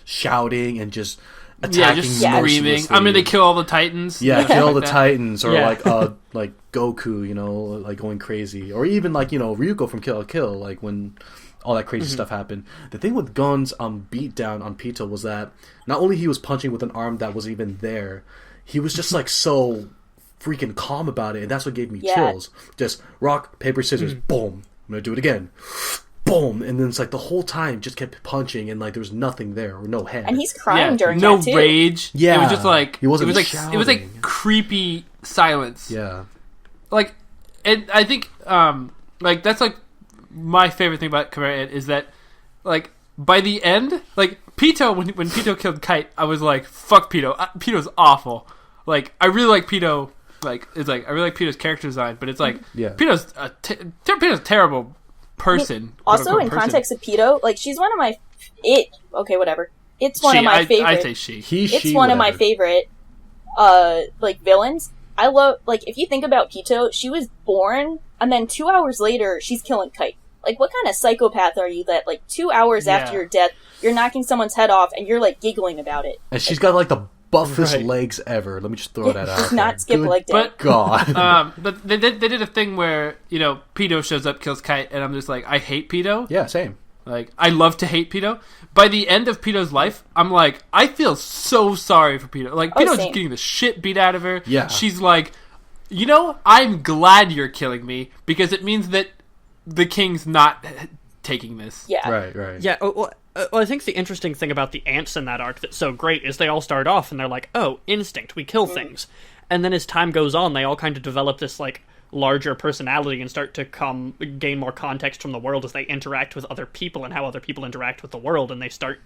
shouting and just attacking, just screaming. I'm gonna kill all the Titans. Yeah, kill all the Titans, or like Goku, like going crazy, or even like Ryuko from Kill la Kill, like when all that crazy stuff happened. The thing with Gon's beat down on Pitou was that not only he was punching with an arm that wasn't even there, he was just like so freaking calm about it, and that's what gave me chills. Just rock, paper, scissors, boom. I'm gonna do it again. Boom, and then it's like the whole time just kept punching, and like there was nothing there or no head. And he's crying during no that too. rage. Yeah, it was just like he wasn't it was like creepy silence. Yeah, like, and I think like that's like my favorite thing about Chimera Ant is that like by the end, like Pito when Pito killed Kite, I was like, fuck Pito. Pito's awful. Like I really like Pito. Like it's like I really like Pito's character design, but it's like Pito's Pito's a terrible person. Also, in context of Pito, like she's one of my okay, whatever. It's one of my favorite. I say she. It's one of my favorite like villains. I love, like, if you think about Pito, she was born, and then 2 hours later, she's killing Kite. Like, what kind of psychopath are you that, like, 2 hours after your death, you're knocking someone's head off, and you're, like, giggling about it? And she's got, like, the buffest legs ever. Let me just throw that out. Does not skip a leg day. But, God. but they did a thing where, you know, Pito shows up, kills Kite, and I'm just like, I hate Pito. Yeah, same. Like, I love to hate Pito. By the end of Pito's life, I'm like, I feel so sorry for Pito. Like, Pito's just getting the shit beat out of her. Yeah. She's like, you know, I'm glad you're killing me, because it means that the king's not taking this. Yeah. Right. Yeah, well, I think the interesting thing about the ants in that arc that's so great is they all start off and they're like, oh, instinct, we kill things. And then as time goes on, they all kind of develop this, like, larger personality and start to gain more context from the world as they interact with other people and how other people interact with the world, and they start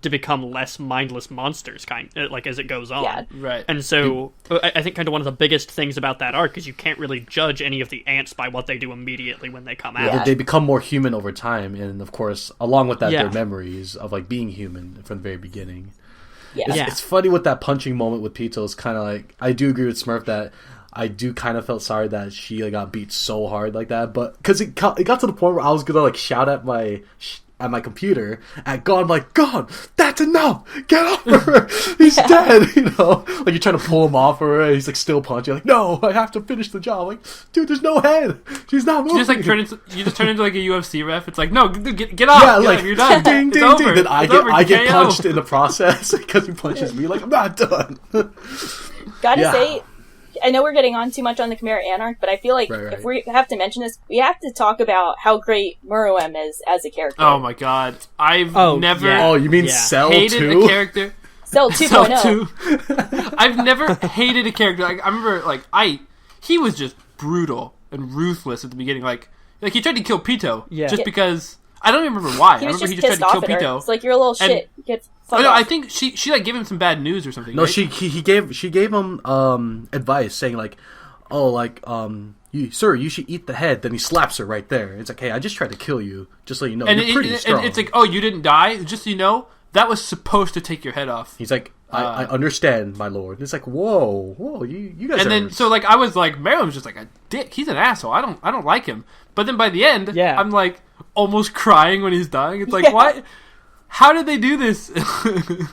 to become less mindless monsters, like as it goes on. Yeah. Right. And so I think kind of one of the biggest things about that arc is you can't really judge any of the ants by what they do immediately when they come out. Yeah. They become more human over time, and of course, along with that, their memories of like being human from the very beginning. Yeah. It's funny with that punching moment with Pito. It's kind of like, I do agree with Smurf that I do kind of felt sorry that she got beat so hard like that, but because it got to the point where I was gonna like shout at my computer at God. I'm like, God, that's enough. Get off her. He's dead. You know, like you're trying to pull him off her, and he's like still punching. Like, no, I have to finish the job. Like, dude, there's no head. She's not moving. You just turn into like a UFC ref. It's like, no, get off. Yeah, like you're done. ding, It's ding, over. ding. Then I get KO. punched in the process because he punches me. Like, I'm not done. Gotta say, I know we're getting on too much on the Chimera Ant arc, but I feel like Right. if we have to mention this, we have to talk about how great Muroem is as a character. Oh my god, I've never Oh, you mean Cell hated 2? a character. Cell 2.0. Cell 2. I've never hated a character. Like I remember, he was just brutal and ruthless at the beginning. Like he tried to kill Pito just because I don't even remember why. He was he just just tried pissed to kill off at her. Pito. It's like, you're a little shit. Get fucked no, off. I think she like gave him some bad news or something. No, right? she gave him advice saying like, oh, like you should eat the head. Then he slaps her right there. It's like, hey, I just tried to kill you, just so you know. And you're pretty strong. And it's like, oh, you didn't die. Just so you know, that was supposed to take your head off. He's like, I understand, my lord. And it's like, whoa, you guys. And then so like I was like, Meryl's just like a dick. He's an asshole. I don't like him. But then by the end, I'm like almost crying when he's dying. It's like, why? How did they do this?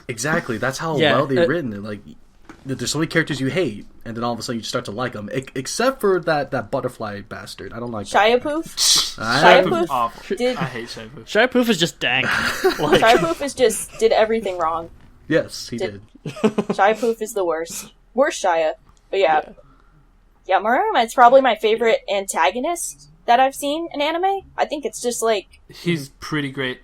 Exactly. That's how well they've written it. Like, there's so many characters you hate, and then all of a sudden you start to like them. Except for that butterfly bastard. I don't like Shia-Poof? Shia-Poof's awful. I hate Shia-Poof. Shia-Poof is just dank. Shia-Poof is just did everything wrong. Yes, he did. Shia-Poof is the worst. Worst Shia. But yeah. Yeah, Muroem is probably my favorite antagonist that I've seen in anime. I think it's just like... He's pretty great.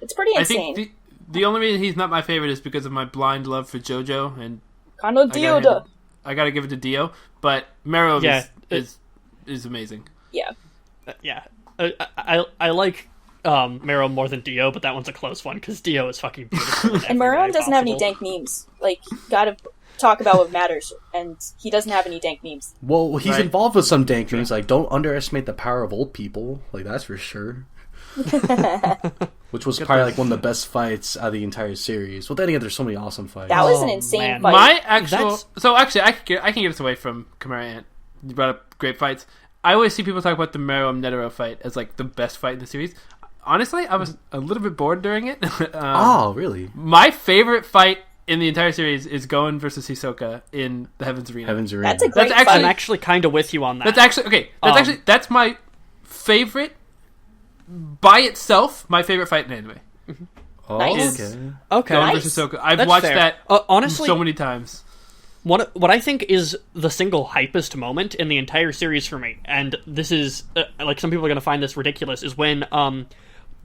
It's pretty insane. I think the only reason he's not my favorite is because of my blind love for JoJo, and Kano Dioda. I gotta give it to Dio, but Meryl is amazing. Yeah. I like Meryl more than Dio, but that one's a close one because Dio is fucking beautiful. And Muroem doesn't have any dank memes. Like, gotta talk about what matters, and he doesn't have any dank memes. Well, he's involved with some dank memes. Like, don't underestimate the power of old people. Like, that's for sure. Which was probably like one of the best fights out of the entire series. Well, then again, there's so many awesome fights. That was an insane fight. My actual... So actually, I can get us away from Chimera Ant. You brought up great fights. I always see people talk about the Meryl Netero fight as like the best fight in the series. Honestly, I was a little bit bored during it. Oh, really? My favorite fight in the entire series is Goen versus Hisoka in the Heaven's Arena. That's a great fight. I'm actually kind of with you on that. That's actually... Okay, that's my favorite... By itself, my favorite fight in anime. Oh, Nice. Okay. Goen Nice. versus Hisoka. I've That's watched fair. that Honestly, so many times. what I think is the single hypest moment in the entire series for me, and this is like some people are gonna find this ridiculous, is when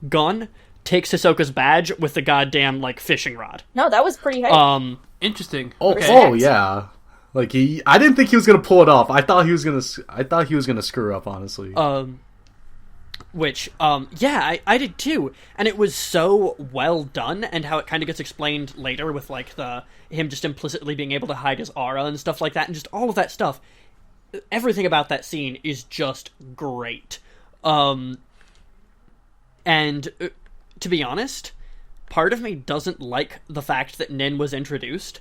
Gon takes Hisoka's badge with the goddamn like fishing rod. No, that was pretty hype. Interesting. Oh, Okay. oh yeah. Like I didn't think he was gonna pull it off. I thought he was gonna screw up, honestly. I did too, and it was so well done, and how it kind of gets explained later with like him just implicitly being able to hide his aura and stuff like that, and just all of that stuff. Everything about that scene is just great. And to be honest, part of me doesn't like the fact that Nin was introduced,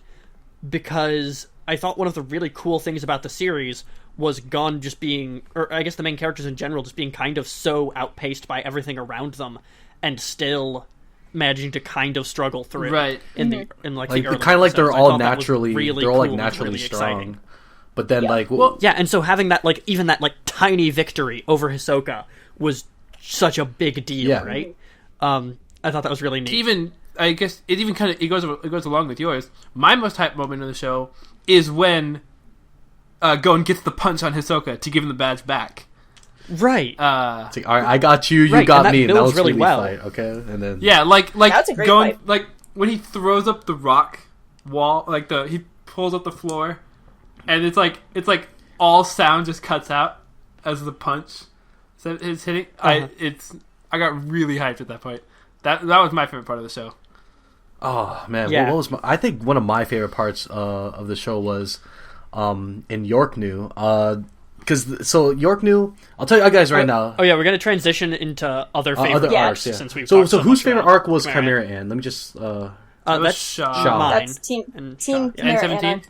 because I thought one of the really cool things about the series was Gon just being, or I guess the main characters in general, just being kind of so outpaced by everything around them, and still managing to kind of struggle through. Right. In the early kind of like they're episodes. all naturally really they're all like cool and naturally really strong. exciting. But then And so having that even that tiny victory over Hisoka was such a big deal, right? I thought that was really neat. Even I guess it even kind of it goes along with yours. My most hype moment of the show is when Gon gets the punch on Hisoka to give him the badge back. Right. It's like, all right, I got you, you Right, got and that me, and that builds was really well. fight, okay? And then like That's a great Gon, fight. like when he throws up the rock wall, like he pulls up the floor, and it's like all sound just cuts out as the punch is hitting. I got really hyped at that point. That was my favorite part of the show. Oh man, Yeah. what was I think one of my favorite parts of the show was in York New. So York New, I'll tell you guys right now. Oh yeah, we're gonna transition into other favorite other arcs arcs, yeah. since we've So talked so whose much favorite about arc was Chimera Chimera Ant? Let me just That's Shaw. mine. That's Team And Team Shaw, Chimera And 17?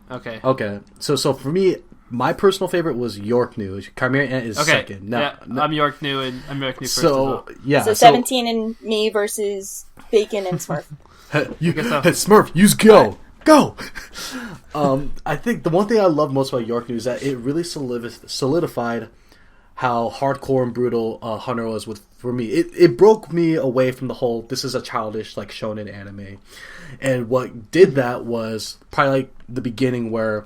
Anna. Okay. So for me, my personal favorite was York New. Chimera Ant is Okay. second. Now, Yeah, I'm York New and I'm York New first. so as well. yeah, So 17 and me versus Bacon and Smurf. You, guess so. Smurf, use go. Go! I think the one thing I love most about York New is that it really solidified how hardcore and brutal Hunter was for me. It broke me away from the whole, this is a childish, like, shonen anime. And what did that was probably like the beginning where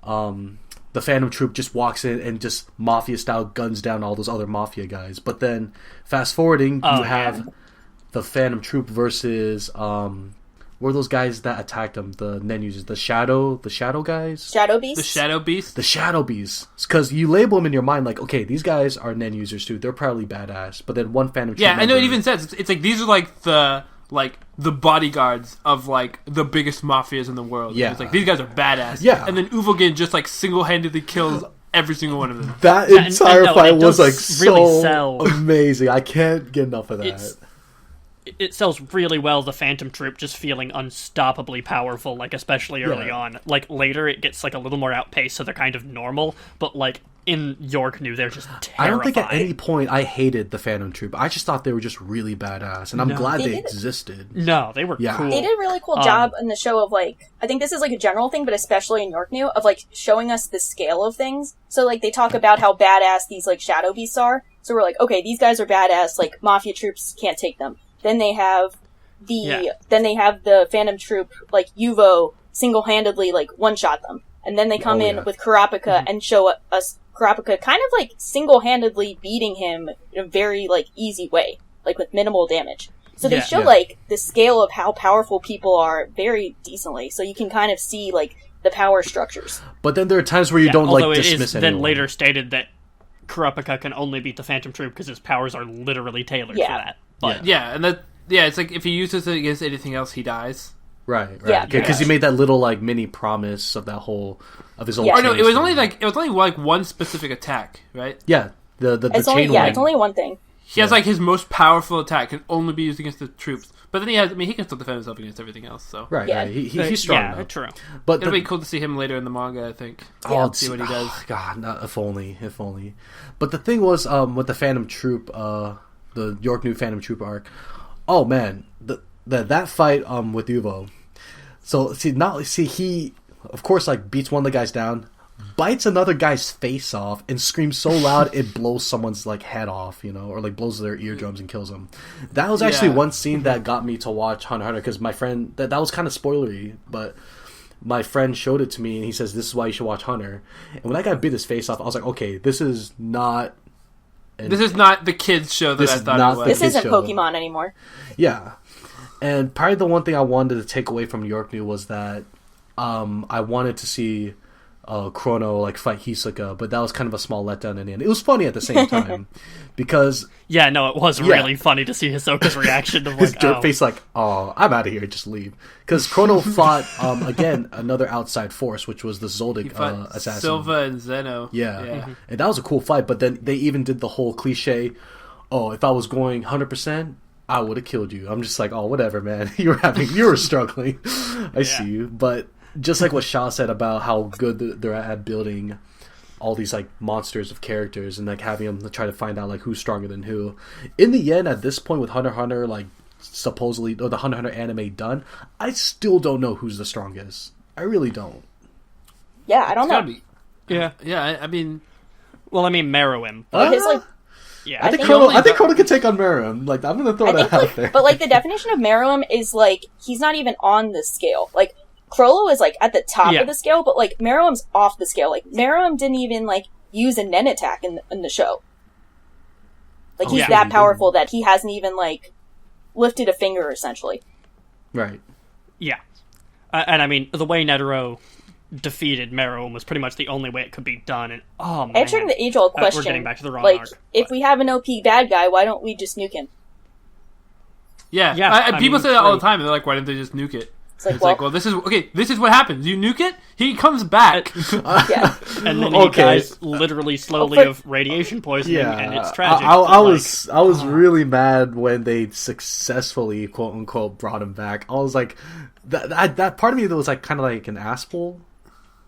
the Phantom Troop just walks in and just mafia-style guns down all those other mafia guys. But then, fast forwarding, you have the Phantom Troop versus what were those guys that attacked them? The Nen users, the shadow guys, Shadow Beast? The Shadow Beast. the Shadow Beasts. Because you label them in your mind like, okay, these guys are Nen users too. They're probably badass. But then one Phantom Troop. Yeah, I know. It member- even says it's like these are like the bodyguards of like the biggest mafias in the world. Yeah. It's like these guys are badass. Yeah. And then Uvogin just like single-handedly kills every single one of them. That Yeah, entire and fight it was does like really so sell. amazing. I can't get enough of that. It sells really well, the Phantom Troop just feeling unstoppably powerful, like especially early on. Like later it gets like a little more outpaced, so they're kind of normal, but like in York New they're just terrifying. I don't think at any point I hated the Phantom Troop. I just thought they were just really badass, and I'm glad They they did- existed. No, they were Yeah. cool. They did a really cool job in the show of like, I think this is like a general thing, but especially in York New, of like showing us the scale of things. So like they talk about how badass these like shadow beasts are. So we're like, okay, these guys are badass, like mafia troops can't take them. Then they have the Phantom Troop, like Yuvo single-handedly like one-shot them. And then they come in with Kurapika and show us Kurapika kind of like single-handedly beating him in a very like easy way, like with minimal damage. So they show like the scale of how powerful people are very decently, so you can kind of see like the power structures. But then there are times where you don't although like it dismiss is anyone. then later stated that Kurapika can only beat the Phantom Troop because his powers are literally tailored for that. But Yeah, and it's like if he uses it against anything else, he dies. Right. Yeah, Because he made that little like mini promise of his old. Yeah. Or no, chain it was thing. only like one specific attack, right? Yeah. The It's chain only link. it's only one thing. He has like his most powerful attack can only be used against the troops, but then he can still defend himself against everything else. So Right. Yeah. Right. He's strong. yeah, enough. true. But it'll be cool to see him later in the manga. I think. See what he does. God, if only. But the thing was, with the Phantom Troop, the York New Phantom Troop arc. Oh man, that fight with Uvo. So he of course like beats one of the guys down, bites another guy's face off, and screams so loud it blows someone's like head off, or like blows their eardrums and kills them. That was actually one scene that got me to watch Hunter x Hunter because my friend that was kind of spoilery, but my friend showed it to me and he says this is why you should watch Hunter. And when that guy bit his face off, I was like, okay, this is not the kids show that I thought it was. This kids isn't show. Pokemon anymore. Yeah. And probably the one thing I wanted to take away from York New was that I wanted to see Chrono like fight Hisoka, but that was kind of a small letdown in the end. It was funny at the same time because Yeah, no, it was really funny to see Hisoka's reaction of his like, dirt face like, "Oh, I'm out of here, just leave." Because Chrono fought again another outside force, which was the Zoldyck assassin, Silva and Zeno. Yeah. And that was a cool fight. But then they even did the whole cliche, "Oh, if I was going 100%, I would have killed you." I'm just like, "Oh, whatever, man. You were struggling. I see you." But just like what Shaw said about how good they're at building all these like monsters of characters and like having them to try to find out like who's stronger than who. In the end, at this point with Hunter x Hunter like supposedly or the Hunter x Hunter anime done, I still don't know who's the strongest. I really don't. Yeah, I don't know. Yeah. I mean, Well, I mean, Meruem. His like, Yeah. I think Chrono can take on Meruem. Like, I'm gonna throw that out there. But like the definition of Meruem is like he's not even on the scale. Like Chrollo is like at the top of the scale, but like Meruem's off the scale. Like Meruem didn't even like use a Nen attack in the show. Like he's that powerful that he hasn't even like lifted a finger essentially. Right. Yeah. And I mean, the way Netero defeated Meruem was pretty much the only way it could be done. And oh man, answering the age-old question, we're getting back to the wrong like arc. if we have an OP bad guy, why don't we just nuke him? Yeah. I people mean, say that all the time, and they're like, "Why didn't they just nuke it?" It's like, well, this is what happens. You nuke it, he comes back. Yeah. And then he dies literally slowly of radiation poisoning, and it's tragic. I was really mad when they successfully quote unquote brought him back. I was like, that part of me that was like kind of like an asshole,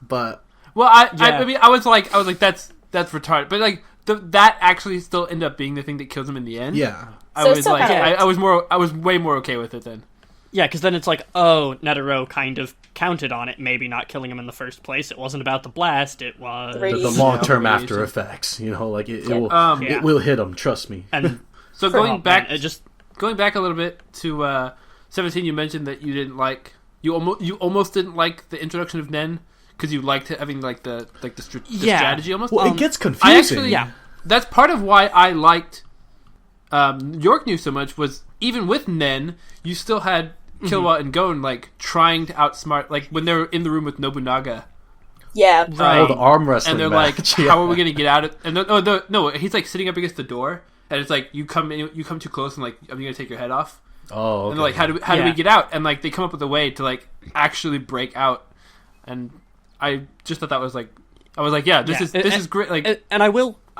but well, I mean, I was like that's retarded, but like that actually still ended up being the thing that kills him in the end. Yeah, I was like, I was way more okay with it then. Yeah, because then it's like, oh, Netero kind of counted on it, maybe not killing him in the first place. It wasn't about the blast, it was the long-term after effects. You know, like it will hit him. Trust me. And so going back a little bit to 17, you mentioned that you didn't like you almost didn't like the introduction of Nen because you liked having like the strategy almost. Well, it gets confusing. That's part of why I liked York New so much. Was even with Nen, you still had Killua and Gon like trying to outsmart, like when they're in the room with Nobunaga. Yeah, right. Oh, the arm wrestling and they're match. like, "How are we going to get out of?" And no, he's like sitting up against the door, and it's like you come too close, and like I'm going to take your head off. Oh, okay. And they're like, how do we get out? And like they come up with a way to like actually break out. And I just thought that was like, I was like, this is great. Like, and I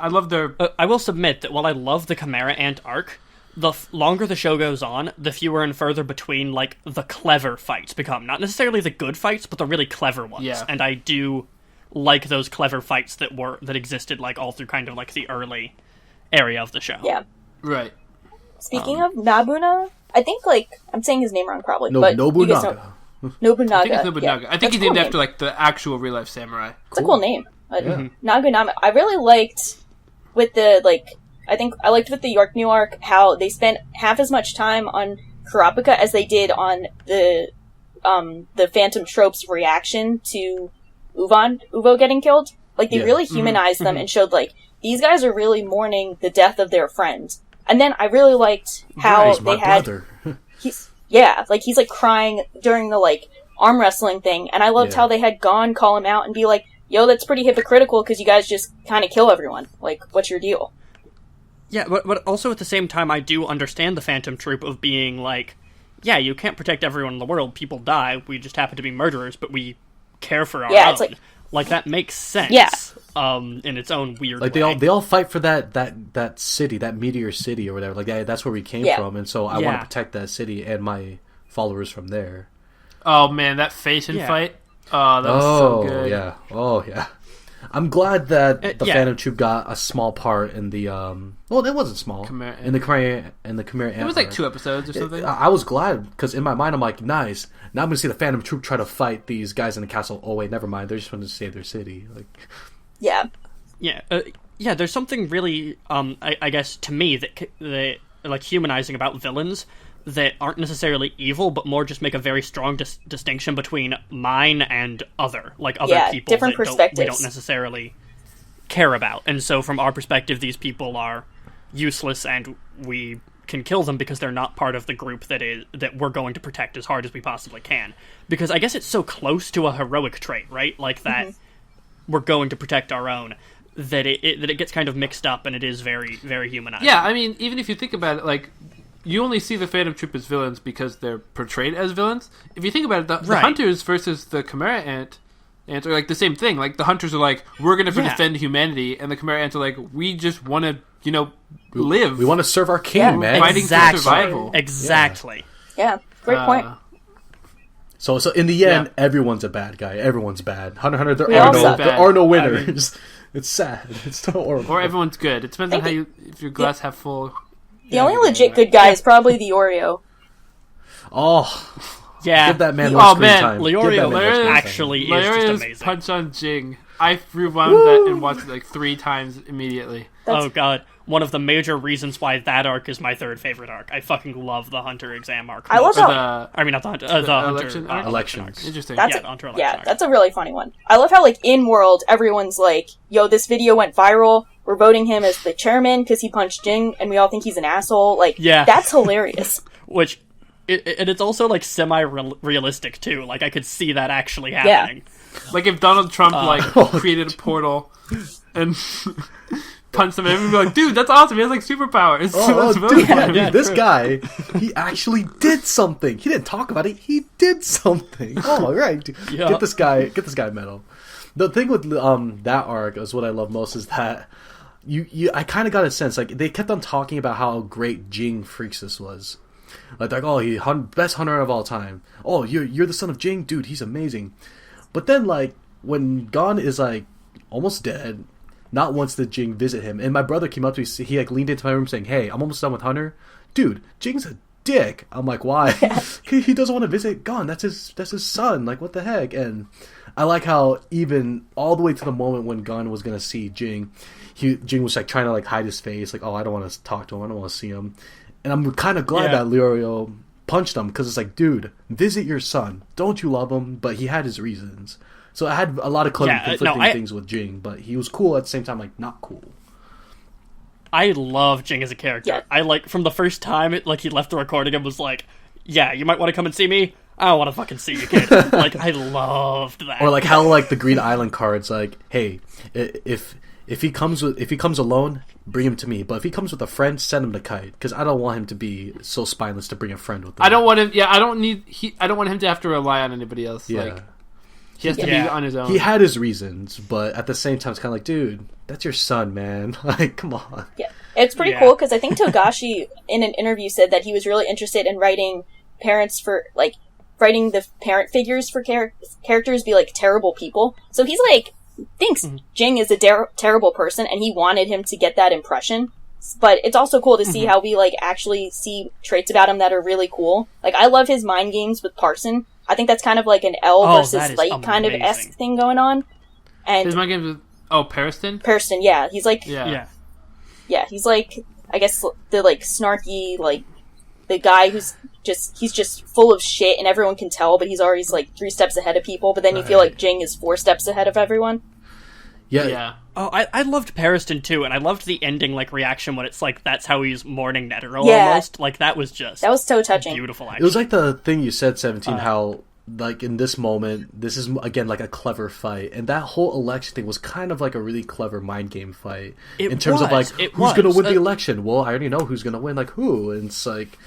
love their. I will submit that while I love the Chimera Ant arc, the longer the show goes on, the fewer and further between like the clever fights become. Not necessarily the good fights, but the really clever ones. Yeah. And I do like those clever fights that existed like all through kind of like the early area of the show. Yeah. Right. Speaking of Nabuna, I think like I'm saying his name wrong probably, but Nobunaga. Nobunaga. I think it's Nobunaga. Yeah. I think he's That's a named cool after like the actual real life samurai. It's a cool name. Yeah. Naganama. I really liked with the I liked with the York New arc how they spent half as much time on Kurapika as they did on the Phantom Trope's reaction to Uvo getting killed. Like they really humanized them and showed like these guys are really mourning the death of their friend. And then I really liked how they had brother. he's like crying during the like arm wrestling thing, and I loved how they had Gon call him out and be like, "Yo, that's pretty hypocritical because you guys just kind of kill everyone. Like, what's your deal?" Yeah, but also at the same time, I do understand the Phantom Troop of being like, yeah, you can't protect everyone in the world. People die. We just happen to be murderers, but we care for our own. It's like that makes sense. Yeah. In its own weird like way. they all fight for that city, that meteor city or whatever. Like that's where we came from, and so I want to protect that city and my followers from there. Oh man, that Phaeton fight. Oh, that was so good. Yeah. Oh yeah. I'm glad that the Phantom Troop got a small part in the well, it wasn't small in the Chimera Ant. It was like 2 episodes or something. I was glad because in my mind I'm like, nice. Now I'm gonna see the Phantom Troop try to fight these guys in the castle. Oh wait, never mind. They're just trying to save their city. Like, yeah. There's something really, I guess to me that like humanizing about villains that aren't necessarily evil, but more just make a very strong distinction between mine and other people different perspectives. We don't necessarily care about. And so from our perspective, these people are useless and we can kill them because they're not part of the group that we're going to protect as hard as we possibly can. Because I guess it's so close to a heroic trait, right? Like that we're going to protect our own, that it gets kind of mixed up, and it is very, very humanizing. Yeah, I mean, even if you think about it, like, you only see the Phantom Troop as villains because they're portrayed as villains. If you think about it, the Hunters versus the Chimera Ants are like the same thing. Like, the Hunters are like, we're going to defend humanity, and the Chimera Ants are like, we just want to, live. We want to serve our king, man. Fighting for survival. Exactly. Yeah, great point. So in the end, everyone's a bad guy. Everyone's bad. Hunter x Hunter, there are no winners. It's sad. It's so horrible. Or everyone's good. It depends on how if your glass half full. The only legit good guy is probably the Oreo. Oh. Yeah. Give that man more screen time. Leorio actually is just amazing. Punch on Jing. I rewound that and watched it like 3 times immediately. Oh god. One of the major reasons why that arc is my third favorite arc. I fucking love the Hunter exam arc. I love how... I mean, not the Hunter... the election Hunter... Elections. Interesting. That's the Hunter election arc. that's a really funny one. I love how, like, in-world, everyone's like, yo, this video went viral. We're voting him as the chairman because he punched Jing, and we all think he's an asshole. Like, that's hilarious. Which... and it's also, like, semi-realistic, too. Like, I could see that actually happening. Yeah. Like, if Donald Trump, created a portal and punched him, everyone would be like, dude, that's awesome. He has, like, superpowers. Dude, this guy, he actually did something. He didn't talk about it. He did something. Oh, right. Get this guy a medal. The thing with that arc is what I love most is that I kind of got a sense, like, they kept on talking about how great Jing Freaksis was. Like, he best hunter of all time. Oh, you're the son of Jing? Dude, he's amazing. But then, like, when Gon is, like, almost dead, not once did Jing visit him. And my brother came up to me, he, like, leaned into my room saying, hey, I'm almost done with Hunter. Dude, Jing's a dick. I'm like, why? He doesn't want to visit Gon. That's his son. Like, what the heck? And I like how even all the way to the moment when Gon was going to see Jing, Jing was, like, trying to, like, hide his face. Like, oh, I don't want to talk to him. I don't want to see him. And I'm kind of glad that Leorio punched him, because it's like, dude, visit your son. Don't you love him? But he had his reasons. So I had a lot of conflicting things with Jing, but he was cool at the same time, like, not cool. I love Jing as a character. Yeah. I, like, from the first time, he left the recording and was like, yeah, you might want to come and see me. I don't want to fucking see you, kid. Like, I loved that. Or, like, how, like, the Green Island card's like, hey, if he comes alone, bring him to me. But if he comes with a friend, send him to Kite, because I don't want him to be so spineless to bring a friend with him. I don't want him. Yeah, I don't want him to have to rely on anybody else. Yeah. Like, he has to be on his own. He had his reasons, but at the same time, it's kind of like, dude, that's your son, man. Like, come on. Yeah, it's pretty cool because I think Togashi in an interview said that he was really interested in writing writing the parent figures for characters be like terrible people. So he's like thinks Jing is a terrible person, and he wanted him to get that impression. But it's also cool to see how we like actually see traits about him that are really cool. Like, I love his mind games with Parson. I think that's kind of like an L versus Light kind of esque thing going on. And his mind games with Periston? Periston, yeah, he's like yeah, he's like, I guess, the like snarky, like the guy who's he's just full of shit, and everyone can tell, but he's always like 3 steps ahead of people. But then you feel like Jing is 4 steps ahead of everyone. Yeah. Oh, I loved Periston too, and I loved the ending like reaction when it's like that's how he's mourning Netero almost. Like, that was so touching, beautiful. Actually. It was like the thing you said, 17. How like in this moment, this is again like a clever fight, and that whole election thing was kind of like a really clever mind game fight in terms of like who's gonna win the election. Well, I already know who's gonna win. Like, who? And it's like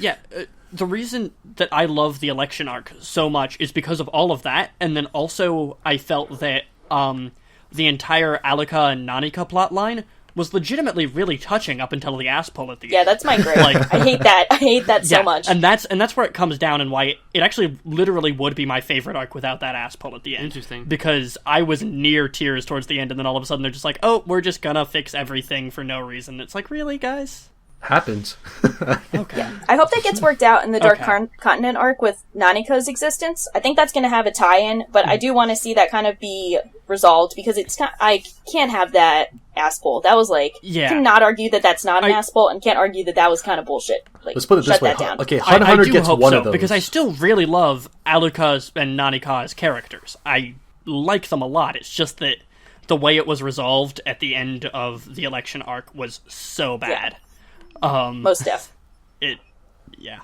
the reason that I love the election arc so much is because of all of that, and then also I felt that the entire Alika and Nanika plotline was legitimately really touching up until the ass pull at the end. Yeah, that's my grade. Like, I hate that so much. And that's where it comes down, and why it actually literally would be my favorite arc without that ass pull at the end. Interesting. Because I was near tears towards the end, and then all of a sudden they're just like, oh, we're just gonna fix everything for no reason. It's like, really, guys? Happens. Okay. Yeah. I hope that gets worked out in the Dark Continent arc with Nanika's existence. I think that's going to have a tie-in, but I do want to see that kind of be resolved, because I can't have that ass pull. That was like, you cannot argue that that's not an ass pull, and can't argue that was kind of bullshit. Like, let's put it this way. Down. Okay, Hunter gets one of those. Because I still really love Aluka and Nanika as characters. I like them a lot. It's just that the way it was resolved at the end of the election arc was so bad. Most def. It yeah.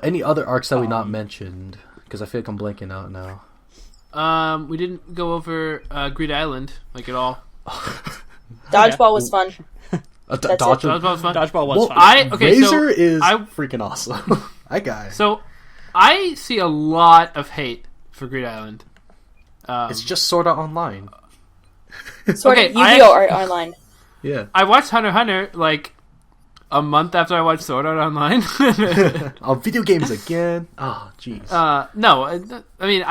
Any other arcs that we not mentioned? Because I feel like I'm blanking out now. We didn't go over Greed Island like at all. Dodgeball was fun. That's it. Dodgeball was fun. Dodgeball was fun. Razor is freaking awesome. That guy. So I see a lot of hate for Greed Island. It's just Sword Art Online. Sort of Yu-Gi-Oh! Art Online. Yeah. I watched Hunter x Hunter like a month after I watched Sword Art Online. Oh, video games again. Oh, jeez. No, I mean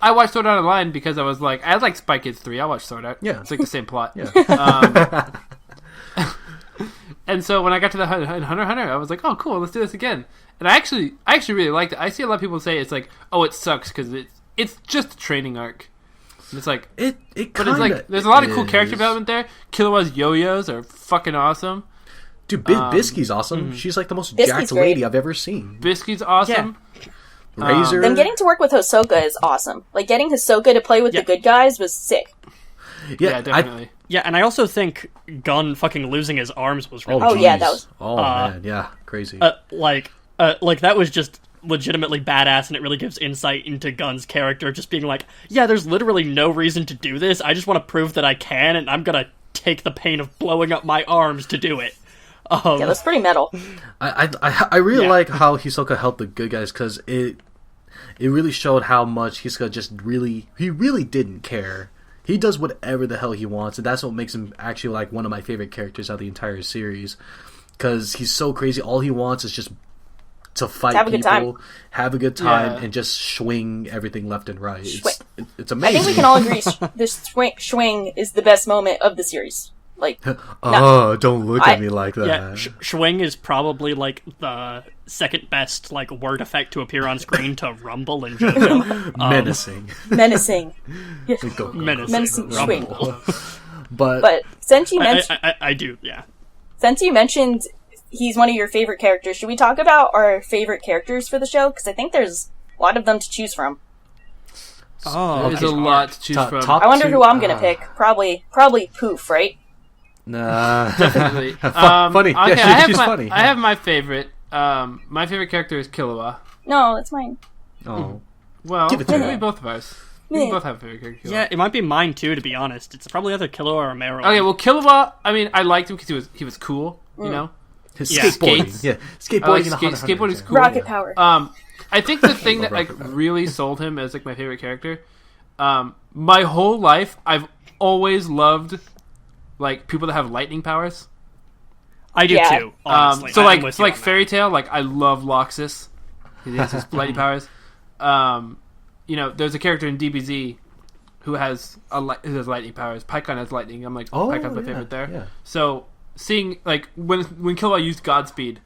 I watched Sword Art Online because I was like, I like Spy Kids 3. I watched Sword Art. Yeah. It's like the same plot. Yeah. And so when I got to the Hunter x Hunter, I was like, oh, cool, let's do this again. And I actually really liked it. I see a lot of people say it's like, oh, it sucks because it's just a training arc. And it's like, it but it's like, there's a lot of cool character development there. Killua's yo-yos are fucking awesome. Dude, Bisky's awesome. She's like the most jacked lady I've ever seen. Bisky's awesome. Yeah. Razor. Them getting to work with Hisoka is awesome. Like, getting Hisoka to play with the good guys was sick. Yeah, definitely. Yeah, and I also think Gun fucking losing his arms was really Oh, yeah, that was... Oh, man, yeah, crazy. like that was just legitimately badass, and it really gives insight into Gun's character, just being like, yeah, there's literally no reason to do this, I just want to prove that I can, and I'm gonna take the pain of blowing up my arms to do it. Yeah, that's pretty metal. I really like how Hisoka helped the good guys, because it really showed how much Hisoka he really didn't care. He does whatever the hell he wants, and that's what makes him actually like one of my favorite characters out of the entire series. Because he's so crazy, all he wants is just to fight people, have a good time, and just swing everything left and right. It's amazing. I think we can all agree this swing is the best moment of the series. Like, don't look at me like that. Yeah, swing is probably like the second best like word effect to appear on screen to Rumble and JoJo. Menacing. Yeah. Menacing swing. But since you mentioned, I do, yeah. Since you mentioned he's one of your favorite characters, should we talk about our favorite characters for the show? Because I think there's a lot of them to choose from. There's a lot to choose from. I wonder who I'm gonna pick. Probably Poof, right? Nah, definitely. Funny. Okay, Yeah, she's funny. I have my favorite. My favorite character is Killua. No, that's mine. Oh, well, give it to maybe both of ours. We both have a favorite character. Killua. Yeah, it might be mine too, to be honest. It's probably either Killua or Meryl. Okay, well, Killua. I mean, I liked him because he was cool. You know, his skateboarding. Skates. Yeah, skateboarding. Skateboarding's cool. Rocket power. I think the thing that like really sold him as like my favorite character. My whole life, I've always loved like people that have lightning powers. I do too. Honestly. So like Fairy Tail, like I love Loxus. He has his lightning powers. You know, there's a character in DBZ who has lightning powers. Pycon has lightning. I'm like, Pycon's my favorite there. Yeah. So seeing like when Killua used Godspeed,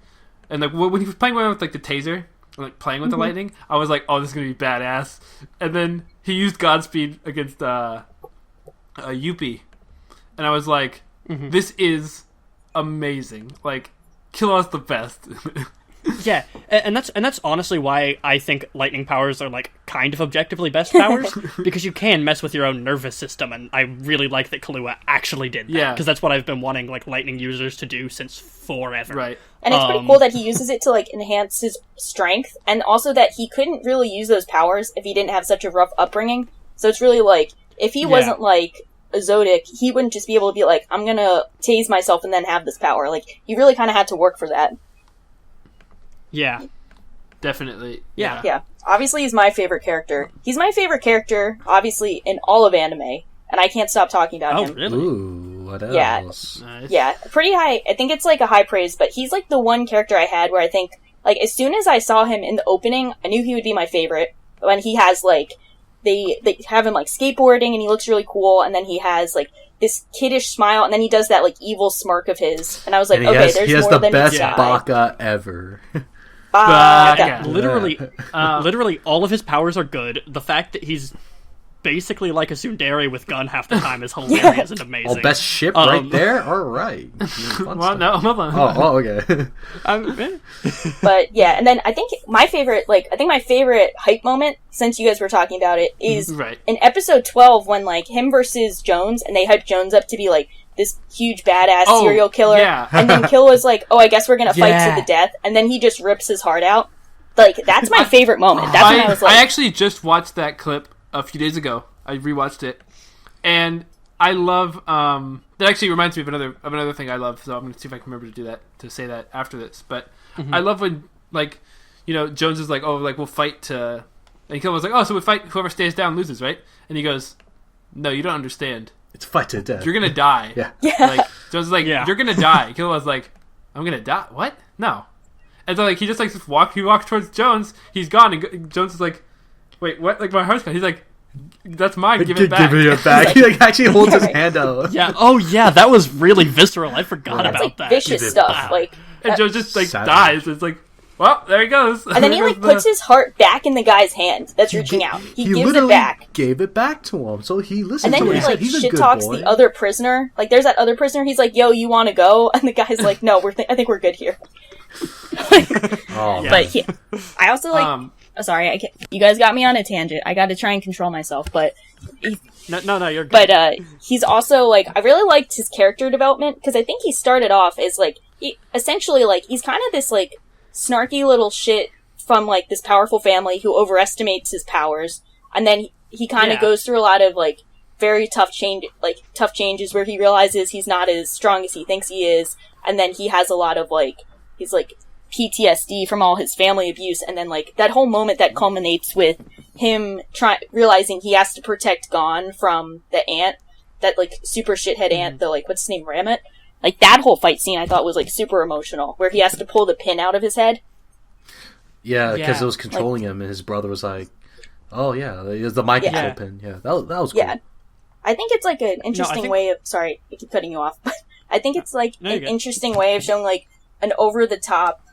and like when he was playing around with like the taser, and, like playing with the lightning, I was like, oh, this is gonna be badass. And then he used Godspeed against Yuppie, and I was like, this is amazing. Like, Killua's the best. Yeah, and that's honestly why I think lightning powers are like kind of objectively best powers, because you can mess with your own nervous system, and I really like that Killua actually did that. Yeah, because that's what I've been wanting like lightning users to do since forever. Right. And it's pretty cool that he uses it to like enhance his strength, and also that he couldn't really use those powers if he didn't have such a rough upbringing. So it's really like, if he wasn't like a Zodic, he wouldn't just be able to be like, I'm gonna tase myself and then have this power. Like, he really kind of had to work for that. Yeah. Definitely. Yeah. Obviously, he's my favorite character. He's my favorite character, obviously, in all of anime, and I can't stop talking about him. Really? Ooh, what else? Yeah. Nice. Yeah, pretty high. I think it's like a high praise, but he's like the one character I had where I think, like, as soon as I saw him in the opening, I knew he would be my favorite. When he has, like, they have him, like, skateboarding, and he looks really cool, and then he has, like, this kiddish smile, and then he does that, like, evil smirk of his, and I was like, okay, there's more than this guy. He has the best baka ever. Baka. Literally, all of his powers are good. The fact that he's basically like a tsundere with gun half the time is hilarious and amazing. Oh, best ship right there? Alright. Well, no, hold on. Oh, okay. But, yeah, and then I think my favorite hype moment, since you guys were talking about it, is in episode 12 when, like, him versus Jones, and they hype Jones up to be, like, this huge badass Oh, serial killer, yeah. and then Killua's like, "Oh, I guess we're gonna fight Yeah. to the death," and then he just rips his heart out. Like, that's my favorite moment. That's when I was like, I actually just watched that clip a few days ago. I rewatched it, and I love. That actually reminds me of another thing I love. So I'm gonna see if I can remember to say that after this. But I love when, like, you know, Jones is like, "Oh, like we'll fight to," and Kill was like, "Oh, so we fight. Whoever stays down loses, right?" And he goes, "No, you don't understand. It's fight to the death. You're gonna die." Yeah. Like Jones is like, Yeah. "You're gonna die." Kill was like, "I'm gonna die. What? No." And so like he just like he walks towards Jones. He's gone, and Jones is like, "Wait, what? Like my heart's gone." He's like, "That's mine. Give it back." Give me it back. He like actually holds his hand out. Yeah. Oh, yeah. That was really visceral. I forgot that's about like that. vicious Give it stuff. back. Like, And Jones just like Savage. dies. It's like, well, there he goes. and then he like puts his heart back in the guy's hand that's reaching out. He gives it literally back. gave it back to him, so he listened And then to what he he said. like He's a shit good talks boy. the other prisoner. Like, there's that other prisoner. He's like, "Yo, you want to go?" And the guy's like, "No, I think we're good here." Oh, Yeah. But yeah, I also like. Oh, sorry, you guys got me on a tangent. I got to try and control myself. But No, you're good. but he's also like, I really liked his character development because I think he started off as like essentially like he's kind of this like snarky little shit from like this powerful family who overestimates his powers, and then he kind of Yeah. goes through a lot of like very tough changes where he realizes he's not as strong as he thinks he is, and then he has a lot of like he's like PTSD from all his family abuse, and then like that whole moment that culminates with him realizing he has to protect Gon from the ant, that like super shithead ant, the like what's his name, Ramit. Like that whole fight scene I thought was like super emotional, where he has to pull the pin out of his head. Yeah, because Yeah. it was controlling him, and his brother was like, "Oh yeah, it was the mind control Yeah. pin." Yeah, that was cool. Yeah, I think it's like an interesting think- way of. Sorry, I keep cutting you off, but I think it's like No, you're an good. interesting way of showing like an over the top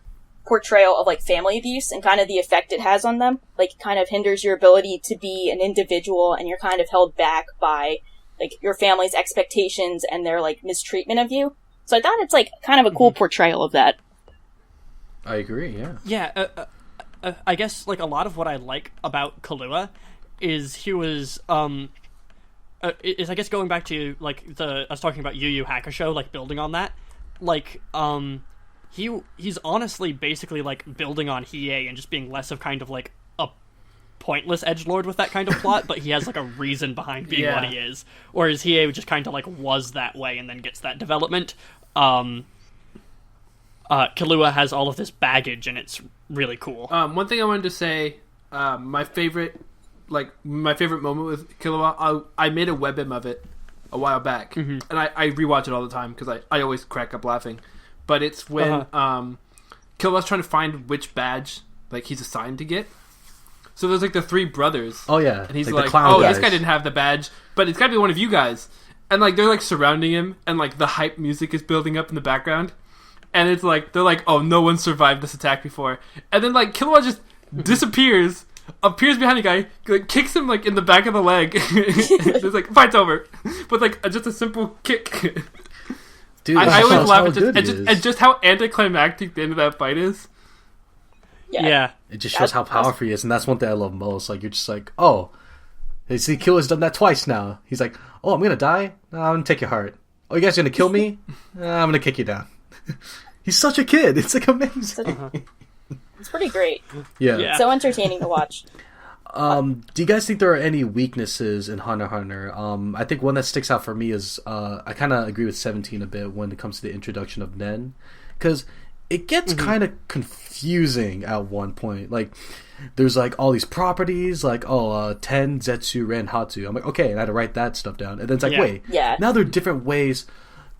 portrayal of like family abuse and kind of the effect it has on them. Like, it kind of hinders your ability to be an individual, and you're kind of held back by like your family's expectations and their like mistreatment of you. So I thought it's like kind of a cool portrayal of that. I agree. Yeah. Yeah, I guess like a lot of what I like about Kahlua is he was is I guess going back to like I was talking about Yu Yu Hakusho, like building on that, like he's honestly basically like building on Hiei and just being less of kind of like a pointless edgelord with that kind of plot, but he has like a reason behind being what he is, whereas Hiei just kind of like was that way and then gets that development. Kahlua has all of this baggage, and it's really cool. One thing I wanted to say, my favorite moment with Killua, I made a webm of it a while back, and I rewatch it all the time because I always crack up laughing. But it's when Killua's trying to find which badge like he's assigned to get. So there's like the three brothers. Oh yeah, And he's the like, clown "Oh, guys. this guy didn't have the badge, but it's got to be one of you guys." And like they're like surrounding him, and like the hype music is building up in the background, and it's like they're like, "Oh, no one survived this attack before." And then like Killua just disappears, appears behind the guy, like kicks him like in the back of the leg. It's like fight's over, with like just a simple kick. Dude, I always shows laugh how at good just, he is. and just how anticlimactic the end of that fight is. Yeah. It just shows how powerful he is, and that's one thing I love most. Like, you're just like, oh, see, Killua's done that twice now. He's like, oh, I'm gonna die? No, I'm gonna take your heart. Oh, you guys gonna kill me? I'm gonna kick you down. He's such a kid. It's like amazing. It's pretty great. Yeah. So entertaining to watch. Do you guys think there are any weaknesses in Hunter x Hunter? I think one that sticks out for me is I kind of agree with 17 a bit when it comes to the introduction of Nen, because it gets kind of confusing at one point. Like, there's like all these properties, like Ten, Zetsu, Ren, Hatu. I'm like, okay, and I had to write that stuff down, and then it's like, wait, now there are different ways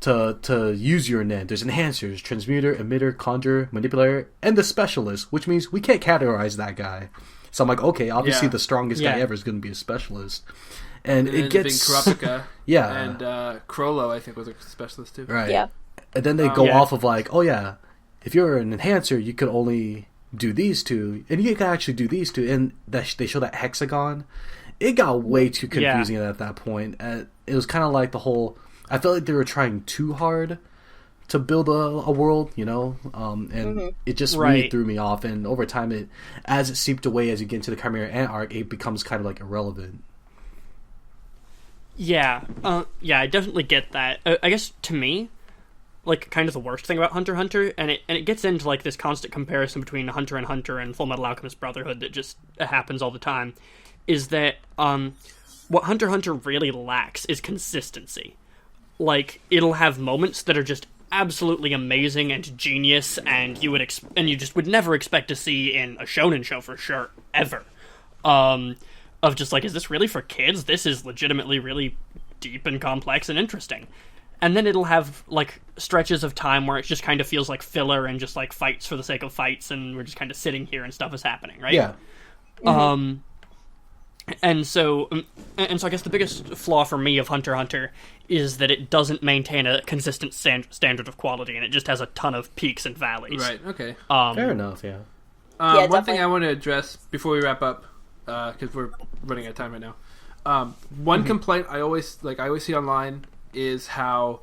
to use your Nen. There's enhancers, transmuter, emitter, conjurer, manipulator, and the specialist, which means we can't categorize that guy. So I'm like, okay, obviously the strongest guy ever is going to be a specialist. And it gets... Kurapika. Yeah. And Crollo, I think, was a specialist too. Right. Yeah. And then they go off of like, oh yeah, if you're an enhancer, you could only do these two, and you can actually do these two, and they show that hexagon. It got way too confusing at that point. It was kind of like the whole... I felt like they were trying too hard to build a world, you know, and it just really threw me off. And over time, as it seeped away, as you get into the Chimera Ant arc, it becomes kind of like irrelevant. Yeah, I definitely get that. I guess to me, like, kind of the worst thing about Hunter x Hunter, and it gets into, like, this constant comparison between Hunter x Hunter and Full Metal Alchemist Brotherhood that just happens all the time, is that, what Hunter x Hunter really lacks is consistency. Like, it'll have moments that are just absolutely amazing and genius, and you just would never expect to see in a shonen show for sure, ever. Of just, like, is this really for kids? This is legitimately really deep and complex and interesting. And then it'll have, like, stretches of time where it just kind of feels like filler and just, like, fights for the sake of fights, and we're just kind of sitting here and stuff is happening, right? Yeah. And so I guess the biggest flaw for me of Hunter x Hunter is that it doesn't maintain a consistent standard of quality, and it just has a ton of peaks and valleys. Right, okay. Fair enough, yeah. One thing I want to address before we wrap up, because we're running out of time right now. One complaint I always see online is how,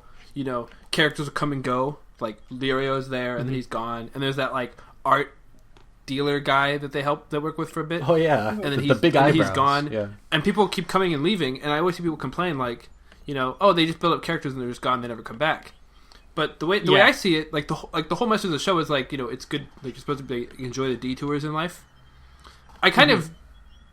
characters will come and go. Like, Lirio's there, and then he's gone. And there's that, like, art dealer guy that they work with for a bit. Oh, yeah. And then the big eyebrows. he's gone. Yeah. And people keep coming and leaving, and I always see people complain, like, oh, they just build up characters and they're just gone, they never come back. But the way I see it, like the whole message of the show is, like, it's good, like, you're supposed to enjoy the detours in life. I kind of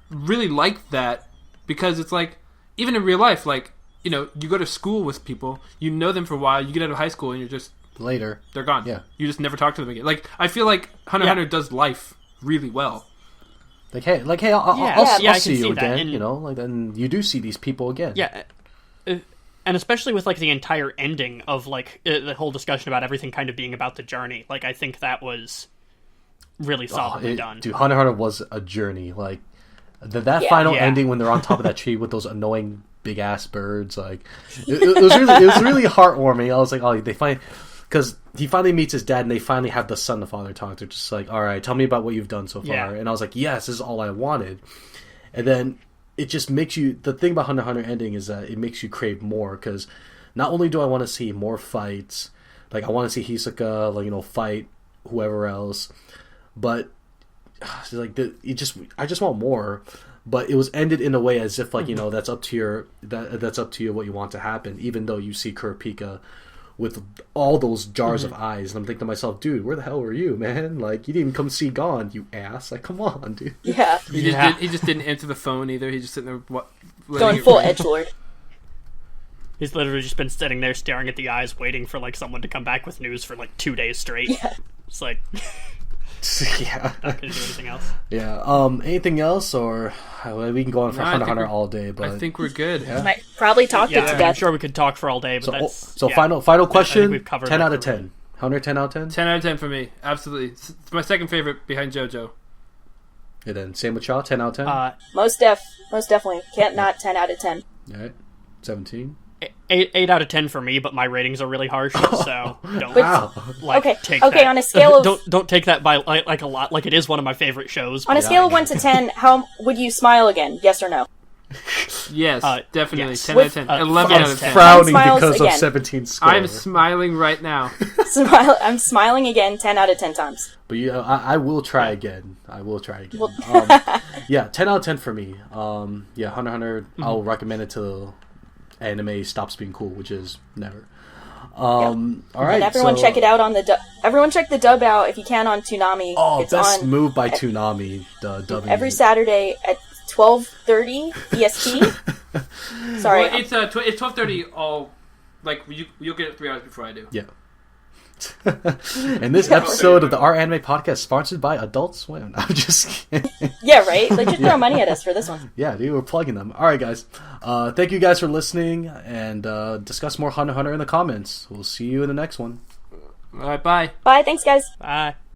really like that, because it's like, even in real life, like, you go to school with people, you know them for a while, you get out of high school, and you're just later they're gone. Yeah, you just never talk to them again. Like, I feel like Hunter x Hunter does life really well. Like, hey, I'll see you again. And, then you do see these people again. Yeah, and especially with, like, the entire ending of, like, the whole discussion about everything kind of being about the journey. Like, I think that was really solidly done. Dude, Hunter x Hunter was a journey. Like, that final ending when they're on top of that tree with those annoying big ass birds, like, it was really heartwarming. I was like, oh, because he finally meets his dad, and they finally have the son to father talk. They're just like, all right, tell me about what you've done so far. Yeah. And I was like, yes, this is all I wanted. And then it just makes you, the thing about Hunter x Hunter ending is that it makes you crave more, because not only do I want to see more fights, like, I want to see Hisoka, like, fight whoever else, but like, I just want more. But it was ended in a way as if, like, that's up to you what you want to happen, even though you see Kurapika with all those jars of eyes, and I'm thinking to myself, dude, where the hell were you, man? Like, you didn't even come see Gon, you ass. Like, come on, dude. Yeah. He just didn't answer the phone either. He's just sitting there going full edgelord. He's literally just been sitting there staring at the eyes, waiting for, like, someone to come back with news for, like, 2 days straight. Yeah. It's like, yeah. not gonna do anything else. Yeah. Anything else, or we can go on for Hunter x Hunter all day? But I think we're good. Yeah. Might probably talk it to I'm death. sure we could talk for all day, but so final question. we've covered 10 it out of for 10. Hunter, 10 out of 10. 10 out of 10 for me. Absolutely. It's my second favorite behind JoJo. And then same with Shaw, 10 out of 10. Most definitely can't not 10 out of 10. All right, 17. 8 out of 10 for me, but my ratings are really harsh, so don't take okay. that. On a scale of don't take that by like a lot. Like, it is one of my favorite shows. on a scale of 1 to 10, how would you smile again? Yes or no? Yes, definitely. Yes. 10 out of 10. 11 out of 10. Frowning Smiles because again. of 17 score. I'm smiling right now. I'm smiling again 10 out of 10 times. But I will try again. Yeah, 10 out of 10 for me. Hunter x Hunter, I'll recommend it to anime stops being cool, which is never. All right, and everyone check it out on the everyone check the dub out if you can on Toonami. Oh, it's best on move by Toonami, the dubbing. every Saturday at 12:30 EST. Sorry, Well, it's 12:30 all, like, you'll get it 3 hours before I do. Yeah. And this episode of the Our Anime Podcast sponsored by Adult Swim. I'm just kidding. yeah, right. Like, just throw money at us for this one. Yeah, dude, we're plugging them. All right, guys. Thank you guys for listening, and discuss more Hunter x Hunter in the comments. We'll see you in the next one. All right, bye. Bye. Thanks, guys. Bye.